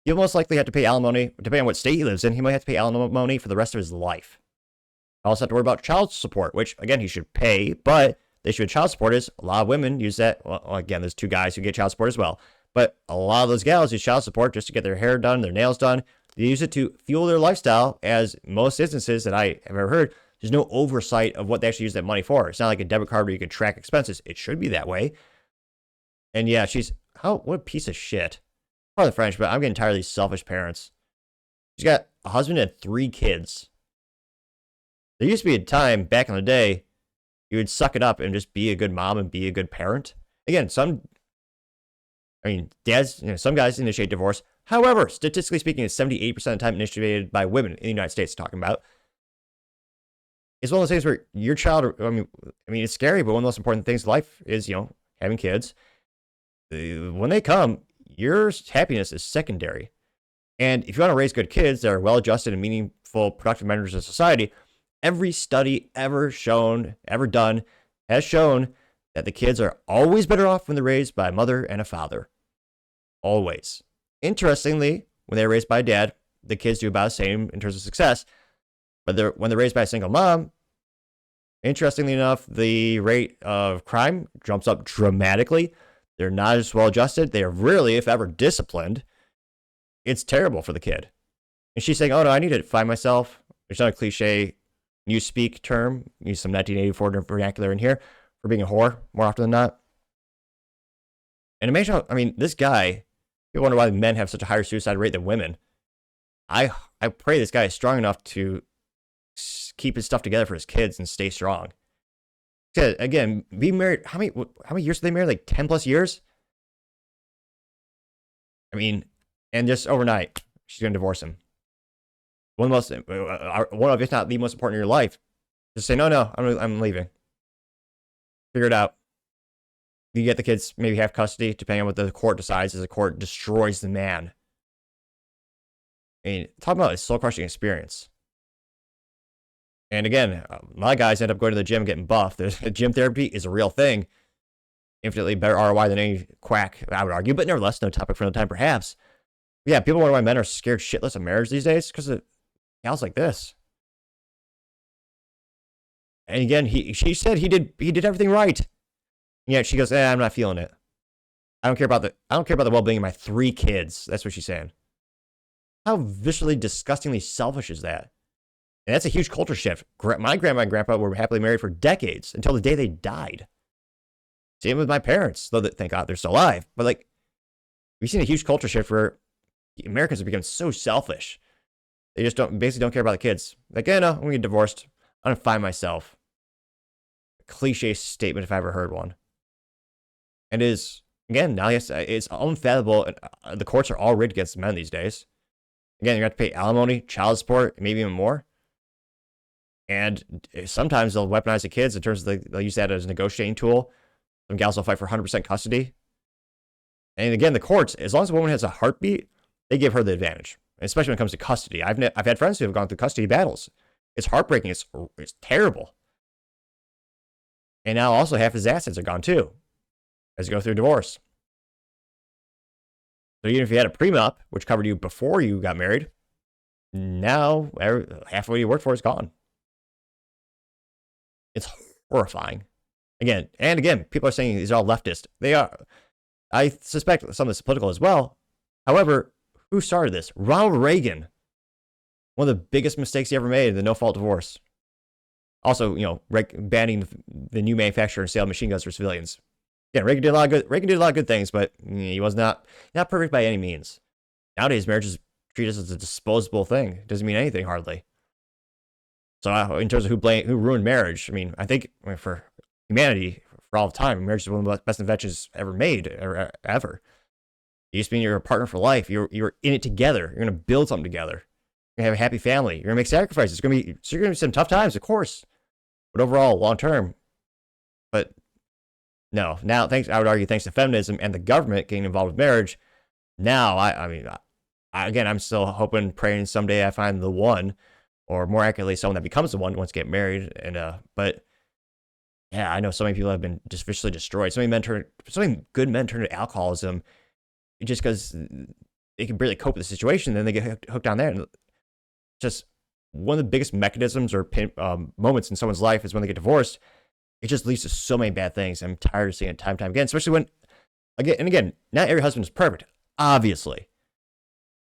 [SPEAKER 1] he'll most likely have to pay alimony, depending on what state he lives in, he might have to pay alimony for the rest of his life. I also have to worry about child support, which, again, he should pay, but the issue with child support is a lot of women use that. Well, again, there's 2 guys who get child support as well, but a lot of those gals use child support just to get their hair done, their nails done. They use it to fuel their lifestyle, as most instances that I have ever heard, there's no oversight of what they actually use that money for. It's not like a debit card where you can track expenses. It should be that way. And yeah, what a piece of shit. Pardon the French, but I'm getting tired of these selfish parents. She's got a husband and 3 kids. There used to be a time back in the day you would suck it up and just be a good mom and be a good parent. Again, dads, some guys initiate divorce. However, statistically speaking, it's 78% of the time initiated by women in the United States talking about. It's one of those things where your child, it's scary, but one of the most important things in life is, having kids. When they come, your happiness is secondary. And if you want to raise good kids that are well-adjusted and meaningful, productive members of society, every study ever done, has shown that the kids are always better off when they're raised by a mother and a father. Always. Interestingly, when they're raised by a dad, the kids do about the same in terms of success. But when they're raised by a single mom, interestingly enough, the rate of crime jumps up dramatically. They're not as well adjusted. They are rarely, if ever, disciplined. It's terrible for the kid. And she's saying, oh no, I need to find myself. There's not a cliche newspeak term. Use some 1984 vernacular in here for being a whore more often than not. And imagine how, this guy, people wonder why men have such a higher suicide rate than women. I pray this guy is strong enough to keep his stuff together for his kids and stay strong. Again, be married. How many years did they marry? Like 10 plus years? And just overnight, she's going to divorce him. One of, if not the most important in your life. Just say, no, I'm leaving. Figure it out. You get the kids maybe have custody, depending on what the court decides, as the court destroys the man. Talk about a soul-crushing experience. And again, a lot of guys end up going to the gym getting buff. Gym therapy is a real thing. Infinitely better ROI than any quack, I would argue. But nevertheless, no topic for another time, perhaps. Yeah, people wonder why men are scared shitless of marriage these days. Because of gals like this. And again, she said he did everything right. And yet she goes, I'm not feeling it. I don't care about the well-being of my 3 kids. That's what she's saying. How viciously, disgustingly selfish is that? And that's a huge culture shift. My grandma and grandpa were happily married for decades until the day they died. Same with my parents, though thank God they're still alive. But we've seen a huge culture shift where Americans have become so selfish. They just basically don't care about the kids. I'm going to get divorced. I'm going to find myself. A cliche statement if I ever heard one. And now it's unfathomable. The courts are all rigged against men these days. Again, you have to pay alimony, child support, maybe even more. And sometimes they'll weaponize the kids in terms of they'll use that as a negotiating tool. Some gals will fight for 100% custody. And again, the courts, as long as a woman has a heartbeat, they give her the advantage, especially when it comes to custody. I've had friends who have gone through custody battles. It's heartbreaking. It's terrible. And now also half his assets are gone too, as you go through divorce. So even if you had a prenup, which covered you before you got married, now half of what you worked for is gone. It's horrifying. Again, people are saying these are all leftist. They are. I suspect some of this is political as well. However, who started this? Ronald Reagan. One of the biggest mistakes he ever made, the no-fault divorce. Also, banning the new manufacture and sale of machine guns for civilians. Yeah, Reagan did a lot of good things, but he was not perfect by any means. Nowadays, marriage is treated as a disposable thing. It doesn't mean anything hardly. So, in terms of who ruined marriage, I mean, I think for humanity, for all of time, marriage is one of the best inventions ever made, ever. You just mean you're a partner for life. You're in it together. You're gonna build something together. You're gonna have a happy family. You're gonna make sacrifices. You're gonna be some tough times, of course, but overall, long term. But no, now I would argue thanks to feminism and the government getting involved with marriage, now I'm still hoping, praying someday I find the one, or more accurately, someone that becomes the one once get married. And but yeah, I know so many people have been just viciously destroyed. So many good men turn to alcoholism just because they can barely cope with the situation. Then they get hooked on that. And just one of the biggest mechanisms or moments in someone's life is when they get divorced. It just leads to so many bad things. I'm tired of seeing it time and time again, especially when, again, not every husband is perfect, obviously.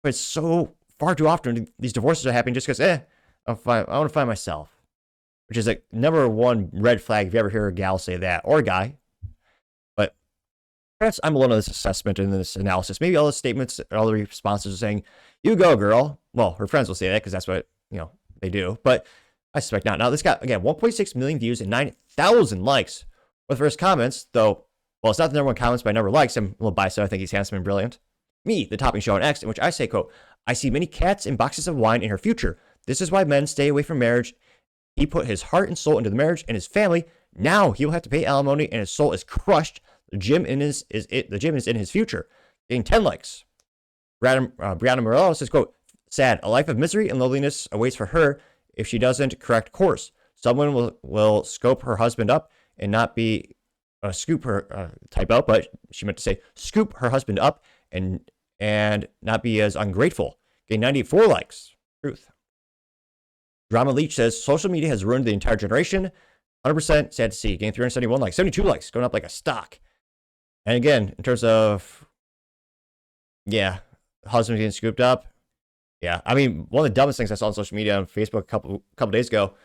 [SPEAKER 1] But it's so far too often these divorces are happening just because, I want to find myself. Which is like number one red flag if you ever hear a gal say that, or a guy. But perhaps I'm alone in this assessment and this analysis. Maybe all the statements, all the responses are saying, "You go, girl." Well, her friends will say that because that's what they do. But I suspect not. Now, this got, again, 1.6 million views and 9,000 likes. With first comments, though, well, it's not the number one comments by number of likes. I'm a little biased, so I think he's handsome and brilliant. Me, the topping show on X, in which I say, quote, "I see many cats and boxes of wine in her future. This is why men stay away from marriage. He put his heart and soul into the marriage and his family. Now he will have to pay alimony and his soul is crushed. The gym is in his future." Getting 10 likes. Brianna Morello says, quote, "Sad. A life of misery and loneliness awaits for her if she doesn't correct course. Someone will scope her husband up and not be scoop her type out, but she meant to say scoop her husband up and not be as ungrateful." Getting 94 likes. Truth. Drama Leech says, "Social media has ruined the entire generation. 100% sad to see." Getting 371 likes. 72 likes. Going up like a stock. And again, in terms of, husbands getting scooped up. Yeah, I mean, one of the dumbest things I saw on social media on Facebook a couple days ago,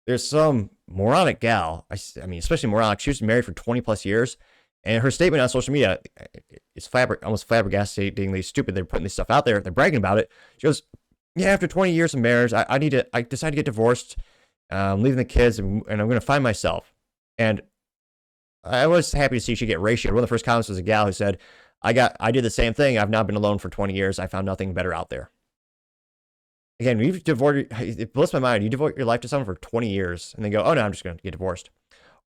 [SPEAKER 1] there's some moronic gal, I mean, especially moronic. She was married for 20 plus years. And her statement on social media is almost flabbergastingly stupid. They're putting this stuff out there. They're bragging about it. She goes, "Yeah, after 20 years of marriage, I decided to get divorced. I'm leaving the kids, and I'm going to find myself." And I was happy to see she get ratioed. One of the first comments was a gal who said, I did the same thing. I've now been alone for 20 years. I found nothing better out there." Again, it blows my mind. You devote your life to someone for 20 years and then go, "Oh no, I'm just going to get divorced."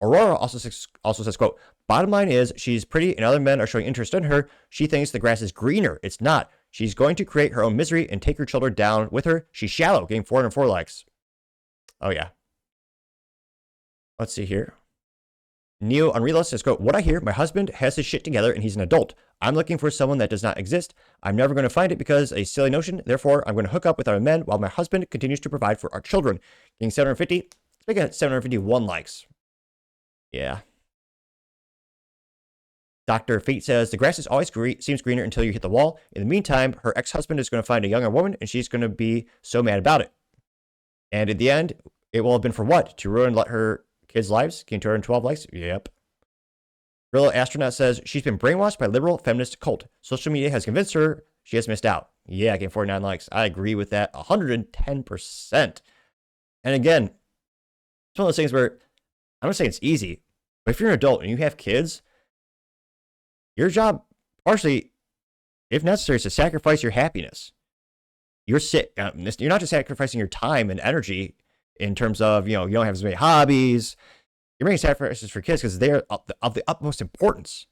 [SPEAKER 1] Aurora also says, quote, "Bottom line is she's pretty and other men are showing interest in her. She thinks the grass is greener. It's not. She's going to create her own misery and take her children down with her. She's shallow." Getting 404 likes. Oh yeah. Let's see here. Neo Unrealist says, quote, "What I hear, my husband has his shit together and he's an adult. I'm looking for someone that does not exist. I'm never going to find it because a silly notion. Therefore, I'm going to hook up with other men while my husband continues to provide for our children." Getting 750. Let's make it 751 likes. Yeah. Dr. Fate says, "The grass is always seems greener until you hit the wall. In the meantime, her ex-husband is going to find a younger woman and she's going to be so mad about it. And in the end, it will have been for what? To ruin her kids' lives?" Getting 212 likes. Yep. Real Astronaut says, "She's been brainwashed by liberal feminist cult. Social media has convinced her she has missed out." Yeah, getting 49 likes. I agree with that 110%. And again, it's one of those things where I'm not saying it's easy, but if you're an adult and you have kids, your job, partially, if necessary, is to sacrifice your happiness. You're not just sacrificing your time and energy in terms of, you don't have as many hobbies. You're making sacrifices for kids because they're of the utmost importance.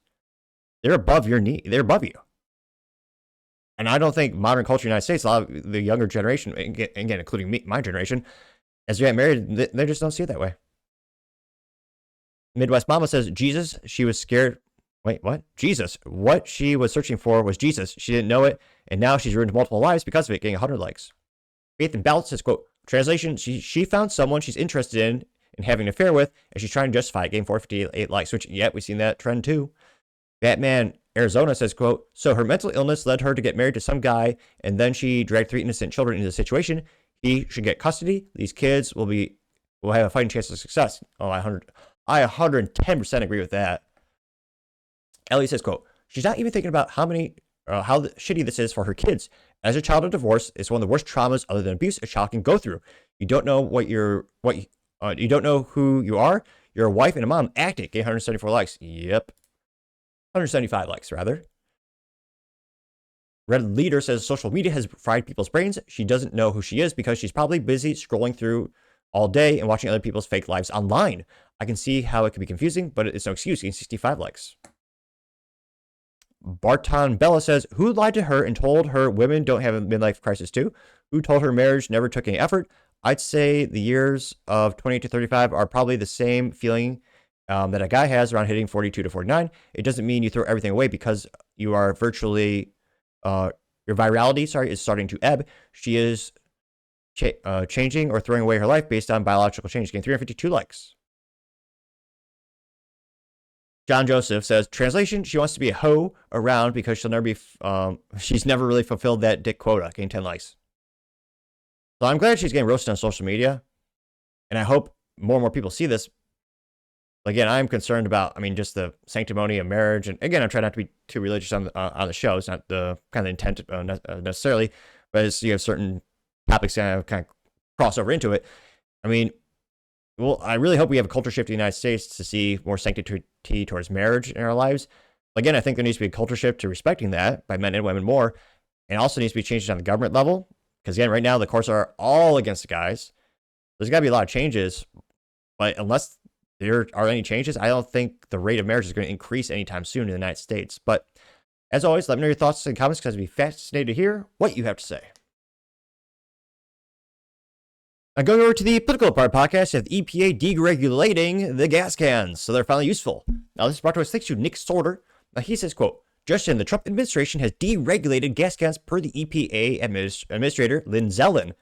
[SPEAKER 1] They're above your need. They're above you. And I don't think modern culture in the United States, a lot of the younger generation, again, including me, my generation, as you get married, they just don't see it that way. Midwest Mama says, "Jesus, she was scared." Wait, what? Jesus. What she was searching for was Jesus. She didn't know it, and now she's ruined multiple lives because of it, getting 100 likes. Faith and Balance says, quote, "Translation, she found someone she's interested in and having an affair with, and she's trying to justify it," getting 458 likes, which, yeah, we've seen that trend too. Batman Arizona says, quote, "So her mental illness led her to get married to some guy, and then she dragged 3 innocent children into the situation. He should get custody. These kids will be will have a fighting chance of success. Oh, I 110% agree with that. Ellie says, quote, she's not even thinking about how shitty this is for her kids. As a child of divorce, it's one of the worst traumas other than abuse a child can go through. You don't know you don't know who you are. You're a wife and a mom. Act it. Get 174 likes. Yep. 175 likes, rather. Red Leader says social media has fried people's brains. She doesn't know who she is because she's probably busy scrolling through all day and watching other people's fake lives online. I can see how it can be confusing, but it's no excuse. Getting 65 likes. Barton Bella says, who lied to her and told her women don't have a midlife crisis too? Who told her marriage never took any effort? I'd say the years of 28 to 35 are probably the same feeling that a guy has around hitting 42 to 49. It doesn't mean you throw everything away because you are virtually, your virality, is starting to ebb. She is changing or throwing away her life based on biological change. Getting 352 likes. John Joseph says, translation, she wants to be a hoe around because she'll never be, she's never really fulfilled that dick quota. Getting 10 likes. So I'm glad she's getting roasted on social media. And I hope more and more people see this. Again, I'm concerned about, just the sanctimony of marriage. And again, I'm trying not to be too religious on the show. It's not the kind of intent necessarily, but it's, you have certain topics that kind of cross over into it. I really hope we have a culture shift in the United States to see more sanctity towards marriage in our lives. Again, I think there needs to be a culture shift to respecting that by men and women more. And also needs to be changes on the government level. Because again, right now, the courts are all against the guys. There's got to be a lot of changes. But unless there are any changes, I don't think the rate of marriage is going to increase anytime soon in the United States. But as always, let me know your thoughts in the comments because I'd be fascinated to hear what you have to say. Now, going over to the political part podcast, you have the EPA deregulating the gas cans, so they're finally useful. Now, this is brought to us thanks to Nick Sorter. Now, he says, quote, Justin, the Trump administration has deregulated gas cans per the EPA administrator, Lynn Zellin.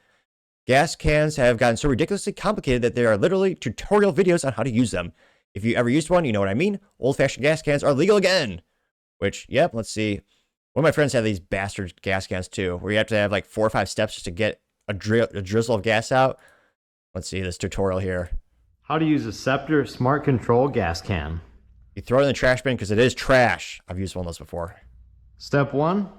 [SPEAKER 1] Gas cans have gotten so ridiculously complicated that there are literally tutorial videos on how to use them. If you ever used one, you know what I mean. Old-fashioned gas cans are legal again. Which, yep, let's see. One of my friends have these bastard gas cans, too, where you have to have like 4 or 5 steps just to get a drizzle of gas out. Let's see this tutorial here.
[SPEAKER 8] How to use a Scepter Smart Control gas can.
[SPEAKER 1] You throw it in the trash bin because it is trash. I've used one of those before.
[SPEAKER 8] Step 1.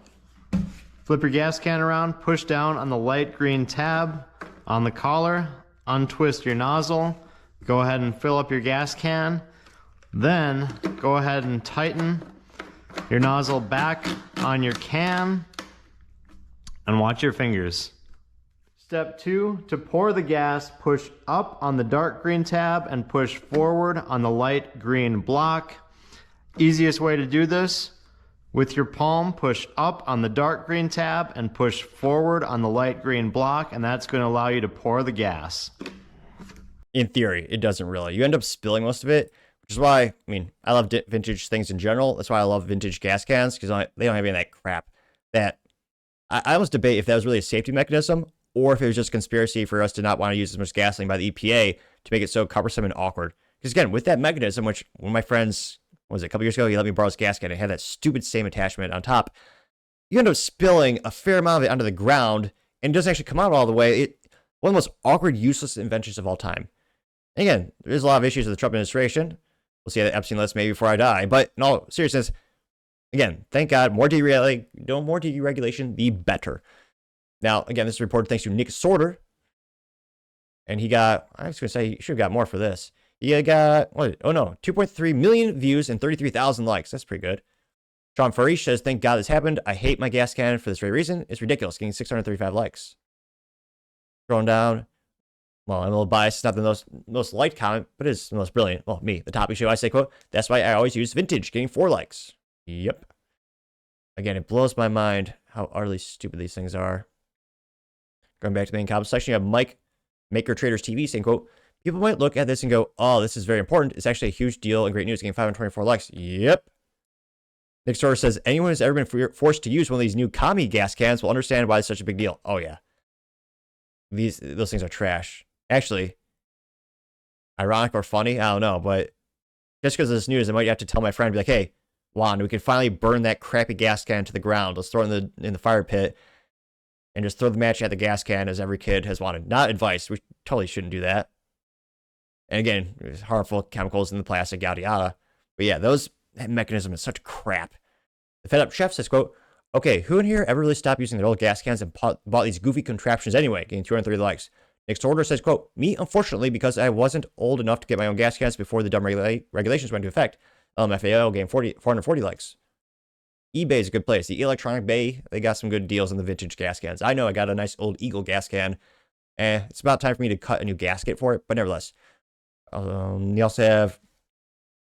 [SPEAKER 8] Flip your gas can around, push down on the light green tab on the collar, untwist your nozzle, go ahead and fill up your gas can, then go ahead and tighten your nozzle back on your can and watch your fingers. Step 2, to pour the gas, push up on the dark green tab and push forward on the light green block. Easiest way to do this, with your palm, push up on the dark green tab and push forward on the light green block, and that's going to allow you to pour the gas.
[SPEAKER 1] In theory, it doesn't really. You end up spilling most of it, which is why, I love vintage things in general. That's why I love vintage gas cans, because they don't have any of that crap. That I almost debate if that was really a safety mechanism, or if it was just conspiracy for us to not want to use as much gasoline by the EPA to make it so cumbersome and awkward. Because again, with that mechanism, which one of my friends, a couple years ago, he let me borrow his gas can and it had that stupid same attachment on top, you end up spilling a fair amount of it onto the ground, and it doesn't actually come out all the way. One of the most awkward, useless inventions of all time. And again, there's a lot of issues with the Trump administration. We'll see the Epstein list maybe before I die. But in all seriousness, again, thank God, more deregulation, the better. Now, again, this is reported thanks to Nick Sorter. And he got, I was going to say, he should have got more for this. He got, 2.3 million views and 33,000 likes. That's pretty good. Sean Farish says, thank God this happened. I hate my gas can for this very reason. It's ridiculous, getting 635 likes. Scrolling down. Well, I'm a little biased. It's not the most liked comment, but it is the most brilliant. Well, me, the topic show, I say, quote, that's why I always use vintage, getting 4 likes. Yep. Again, it blows my mind how utterly stupid these things are. Going back to the main comment section, you have Mike, Maker Traders TV, saying, quote, people might look at this and go, oh, this is very important. It's actually a huge deal and great news, getting 524 likes. Yep. Nick Storer says, anyone who's ever been forced to use one of these new commie gas cans will understand why it's such a big deal. Oh, yeah. Those things are trash. Actually, ironic or funny, I don't know, but just because of this news, I might have to tell my friend, be like, hey, Juan, we can finally burn that crappy gas can to the ground. Let's throw it in the fire pit and just throw the match at the gas can as every kid has wanted. Not advice. We totally shouldn't do that. And again, there's harmful chemicals in the plastic, yada yada. But yeah, that mechanism is such crap. The fed up chef says, quote, okay, who in here ever really stopped using their old gas cans and bought these goofy contraptions anyway? Getting 230 likes. Next order says, quote, me, unfortunately, because I wasn't old enough to get my own gas cans before the dumb regulations went into effect. LMFAO gained 440 likes. eBay is a good place. The Electronic Bay, they got some good deals on the vintage gas cans. I know I got a nice old Eagle gas can. It's about time for me to cut a new gasket for it, but nevertheless. You also have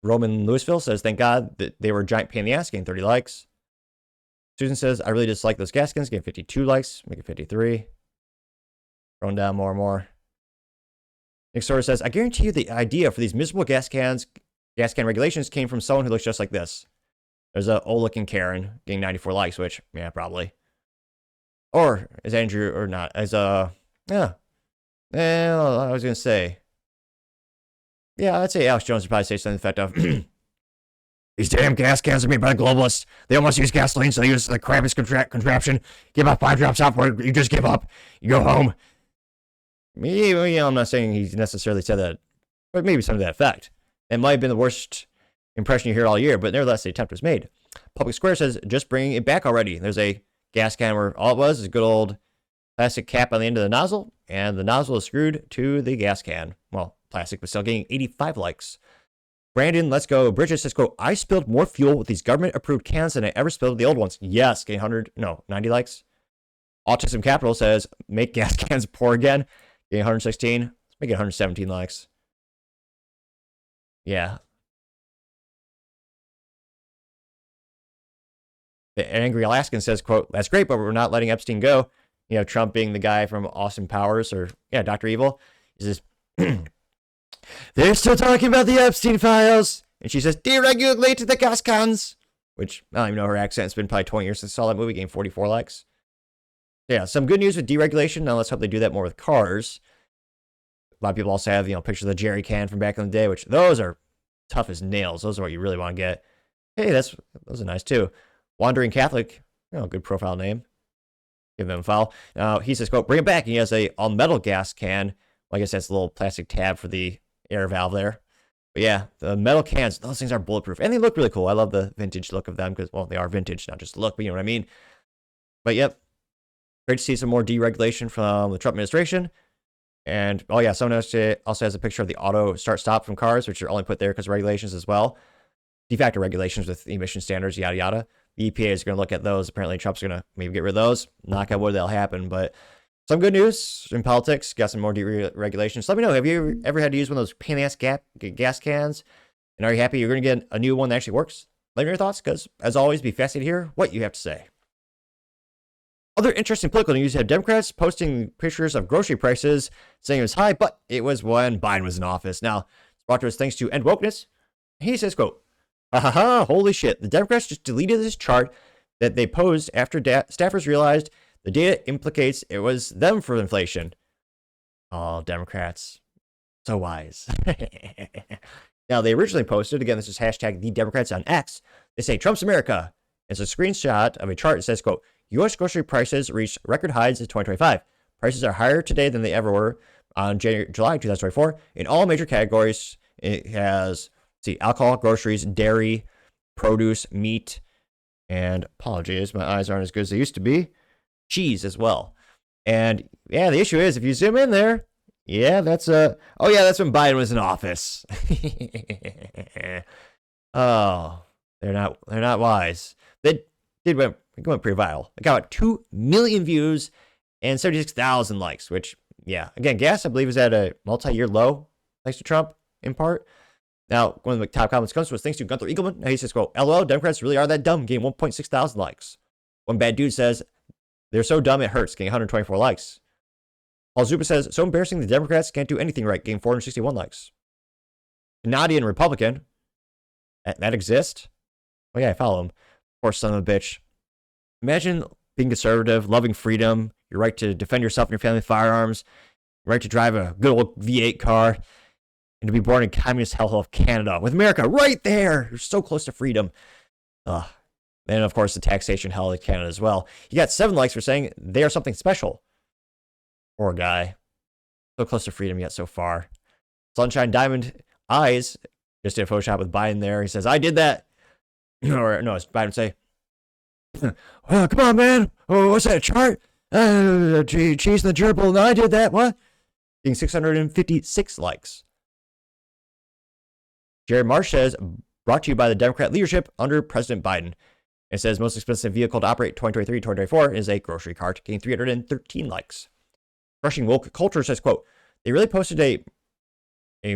[SPEAKER 1] Roman Louisville says, thank God that they were a giant pain in the ass, getting 30 likes. Susan says, I really dislike those gas cans, getting 52 likes, make it 53. Going down more and more. Nick Sorter says, I guarantee you the idea for these miserable gas can regulations came from someone who looks just like this. There's a old looking Karen getting 94 likes, which, yeah, probably. Or is Andrew, or not, yeah. Well, I was going to say, yeah, I'd say Alex Jones would probably say something to the effect of, these damn gas cans are made by the globalists. They almost use gasoline, so they use the crappiest contraption. Give up 5 drops off, or you just give up. You go home. I'm not saying he necessarily said that, but maybe something to that effect. It might have been the worst impression you hear all year, but nevertheless, the attempt was made. Public Square says, just bring it back already. There's a gas can where all it was is a good old plastic cap on the end of the nozzle, and the nozzle is screwed to the gas can. Well, plastic, but still getting 85 likes. Brandon, let's go. Bridges says, quote, I spilled more fuel with these government-approved cans than I ever spilled with the old ones. Yes, getting 90 likes. Autism Capital says, make gas cans pour again. Getting 116. Let's make it 117 likes. Yeah. The Angry Alaskan says, quote, that's great, but we're not letting Epstein go. You know, Trump being the guy from Austin Powers, or, yeah, Dr. Evil. Is this... They're still talking about the Epstein files. And she says, deregulate the gas cans. Which, I don't even know her accent. It's been probably 20 years since I saw that movie, getting 44 likes. Yeah, some good news with deregulation. Now let's hope they do that more with cars. A lot of people also have, pictures of the jerry can from back in the day, which those are tough as nails. Those are what you really want to get. Hey, those are nice too. Wandering Catholic, good profile name. Give them a follow. He says, quote, bring it back. And he has a all-metal gas can. Well, I guess that's a little plastic tab for the air valve there. But yeah, the metal cans, those things are bulletproof. And they look really cool. I love the vintage look of them because, well, they are vintage, not just look, but you know what I mean. But yep, great to see some more deregulation from the Trump administration. And, oh yeah, someone else also has a picture of the auto start-stop from cars, which are only put there because of regulations as well. De facto regulations with emission standards, yada, yada. The EPA is going to look at those. Apparently, Trump's going to maybe get rid of those. Knock on wood, that'll happen. But some good news in politics. Got some more deregulations. Let me know, have you ever had to use one of those pain-ass gas cans? And are you happy you're going to get a new one that actually works? Let me know your thoughts, because, as always, be fascinated to hear what you have to say. Other interesting political news, you have Democrats posting pictures of grocery prices, saying it was high, but it was when Biden was in office. Now, it's brought to us thanks to End Wokeness. He says, quote, holy shit, the Democrats just deleted this chart that they posed after staffers realized the data implicates it was them for inflation. Oh, Democrats. So wise. Now, they originally posted, again, this is hashtag the Democrats on X. They say, Trump's America. It's a screenshot of a chart that says, quote, U.S. grocery prices reached record highs in 2025. Prices are higher today than they ever were on July 2024. In all major categories, it has, alcohol, groceries, dairy, produce, meat, and apologies, my eyes aren't as good as they used to be, cheese as well. And yeah, the issue is if you zoom in there, yeah, that's when Biden was in office. Oh, they're not wise. They went pretty viral. It got 2 million views and 76,000 likes, which, yeah, again, gas, I believe, is at a multi-year low, thanks to Trump, in part. Now, one of the top comments comes to us thanks to Gunther Eagleman. Now he says, quote, LOL, Democrats really are that dumb, getting 1.6 thousand likes. One bad dude says, they're so dumb it hurts, getting 124 likes. Paul Zupa says, so embarrassing the Democrats can't do anything right, getting 461 likes. Canadian Republican, that exists? Oh yeah, I follow him. Poor son of a bitch. Imagine being conservative, loving freedom, your right to defend yourself and your family with firearms, your right to drive a good old V8 car, and to be born in communist hellhole of Canada, with America right there. You're so close to freedom. And of course, the taxation hell of Canada as well. You got 7 likes for saying they are something special. Poor guy. So close to freedom yet so far. Sunshine Diamond Eyes just did a Photoshop with Biden there. He says, I did that. Or no, it's Biden say, well, come on, man. Oh, what's that, a chart? Cheese and the gerbil. No, I did that. What? Getting 656 likes. Jared Marsh says, brought to you by the Democrat leadership under President Biden. It says, most expensive vehicle to operate 2023-2024 is a grocery cart, getting 313 likes. Crushing Woke Culture says, quote, they really posted a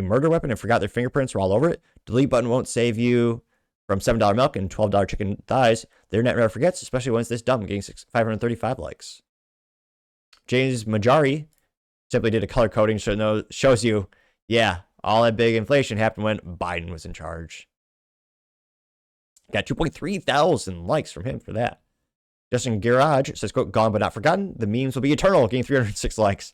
[SPEAKER 1] murder weapon and forgot their fingerprints were all over it. Delete button won't save you from $7 milk and $12 chicken thighs. The internet never forgets, especially when it's this dumb, getting 535 likes. James Majari simply did a color coding so it shows you, yeah, all that big inflation happened when Biden was in charge. Got 2.3 thousand likes from him for that. Justin Garage says, quote, gone but not forgotten. The memes will be eternal, getting 306 likes.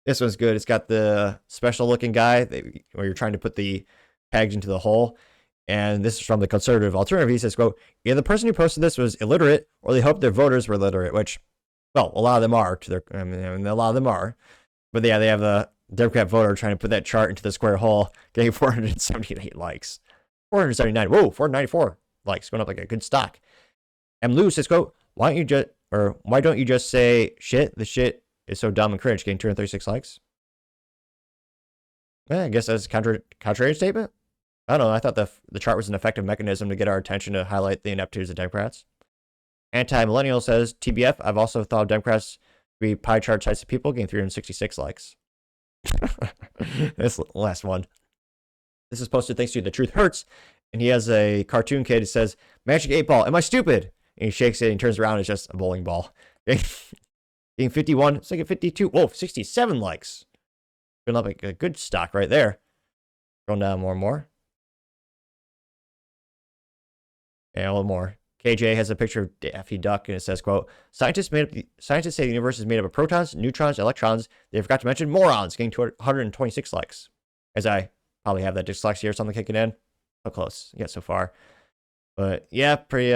[SPEAKER 1] This one's good. It's got the special looking guy where you're trying to put the pegs into the hole. And this is from the conservative alternative. He says, quote, either the person who posted this was illiterate or they hoped their voters were literate, which, well, a lot of them are. A lot of them are. But yeah, they have the Democrat voter trying to put that chart into the square hole, getting 478 likes. 479. Whoa, 494 likes. Going up like a good stock. M. Lou says, quote, why don't you just say shit? The shit is so dumb and cringe, getting 236 likes. I guess that's a contrary statement. I don't know. I thought the chart was an effective mechanism to get our attention to highlight the ineptitudes of Democrats. Anti-millennial says, TBF, I've also thought Democrats to be pie chart types of people, getting 366 likes. This last one. This is posted thanks to The Truth Hurts, and he has a cartoon kid who says, Magic 8 Ball, am I stupid? And he shakes it and he turns around and it's just a bowling ball. Getting 51, it's like a 52. Whoa, 67 likes. Going up like a good stock right there. Going down more and more. And a little more. KJ has a picture of Daffy Duck and it says, quote, scientists say the universe is made up of protons, neutrons, electrons. They forgot to mention morons, getting 126 likes. As I probably have that dyslexia or something kicking in. So close. Yeah, so far. But yeah, pretty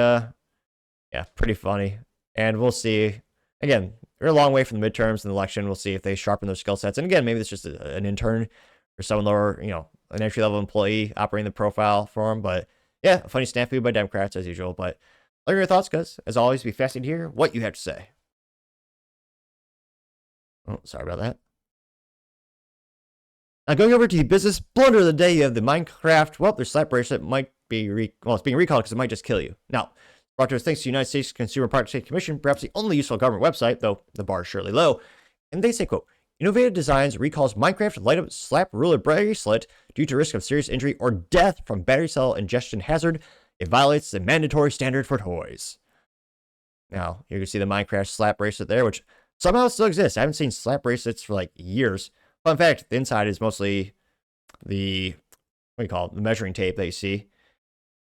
[SPEAKER 1] funny. And we'll see. Again, we're a long way from the midterms and the election. We'll see if they sharpen those skill sets. And again, maybe it's just an intern or someone lower, an entry-level employee operating the profile for them. But yeah, a funny snafu by Democrats as usual. But let me know your thoughts, guys. As always, be fascinated to hear what you have to say. Oh, sorry about that. Now going over to the business blunder of the day, you have the Minecraft. Well, their slap bracelet might be it's being recalled because it might just kill you. Now, brought to us thanks to the United States Consumer Product Safety Commission, perhaps the only useful government website, though the bar is surely low. And they say, quote, innovative designs recalls Minecraft light up slap ruler bracelet due to risk of serious injury or death from battery cell ingestion hazard. It violates the mandatory standard for toys. Now, you can see the Minecraft slap bracelet there, which somehow still exists. I haven't seen slap bracelets for like years. Fun fact, the inside is mostly the measuring tape that you see.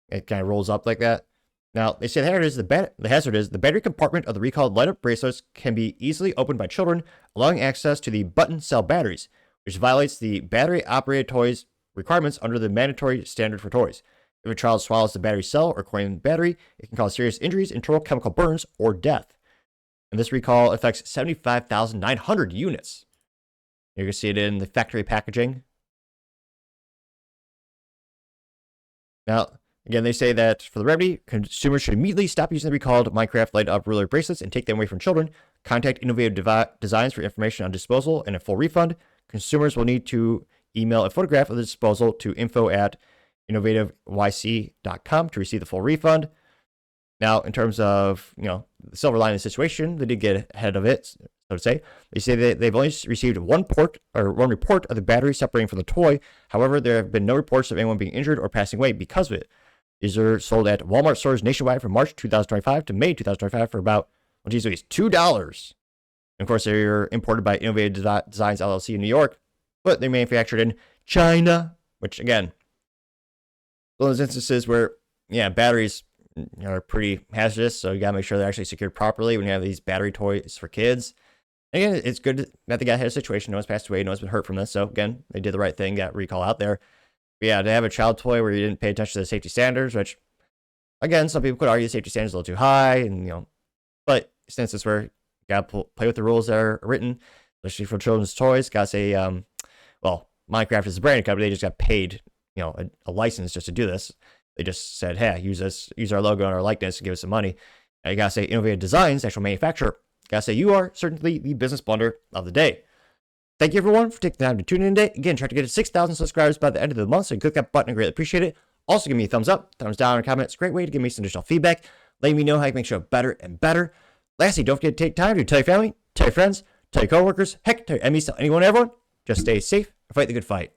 [SPEAKER 1] It kind of rolls up like that. Now, they say the hazard is the battery compartment of the recalled light-up bracelets can be easily opened by children, allowing access to the button cell batteries, which violates the battery-operated toys requirements under the mandatory standard for toys. If a child swallows the battery cell or coin battery, it can cause serious injuries, internal chemical burns, or death. And this recall affects 75,900 units. You can see it in the factory packaging. Now, again, they say that for the remedy, consumers should immediately stop using the recalled Minecraft light-up ruler bracelets and take them away from children. Contact Innovative Designs for information on disposal and a full refund. Consumers will need to email a photograph of the disposal to info@innovativeYC.com to receive the full refund. Now, in terms of, the silver lining of the situation, they did get ahead of it, so to say. They say that they've only received one report of the battery separating from the toy. However, there have been no reports of anyone being injured or passing away because of it. These are sold at Walmart stores nationwide from March 2025 to May 2025 for about, $2. And of course, they're imported by Innovative Designs LLC in New York, but they're manufactured in China, which, again, one of those instances where, batteries are pretty hazardous, so you gotta make sure they're actually secured properly when you have these battery toys for kids. And again, it's good that the guy had a situation, no one's passed away, no one's been hurt from this, so again, they did the right thing, got recall out there. But yeah, to have a child toy where you didn't pay attention to the safety standards, which, again, some people could argue the safety standards are a little too high, and but instances where you gotta play with the rules that are written, especially for children's toys, gotta say, Well, Minecraft is a brand company. They just got paid, a license just to do this. They just said, hey, use our logo and our likeness and give us some money. And you gotta say, Innovative Designs, actual manufacturer. Gotta say, you are certainly the business blunder of the day. Thank you, everyone, for taking the time to tune in today. Again, try to get to 6,000 subscribers by the end of the month, so you click that button. I greatly appreciate it. Also, give me a thumbs up, thumbs down, or comment. It's a great way to give me some additional feedback, letting me know how I can make the show better and better. Lastly, don't forget to take time to tell your family, tell your friends, tell your coworkers, heck, tell your enemies, tell anyone and everyone. Just stay safe and fight the good fight.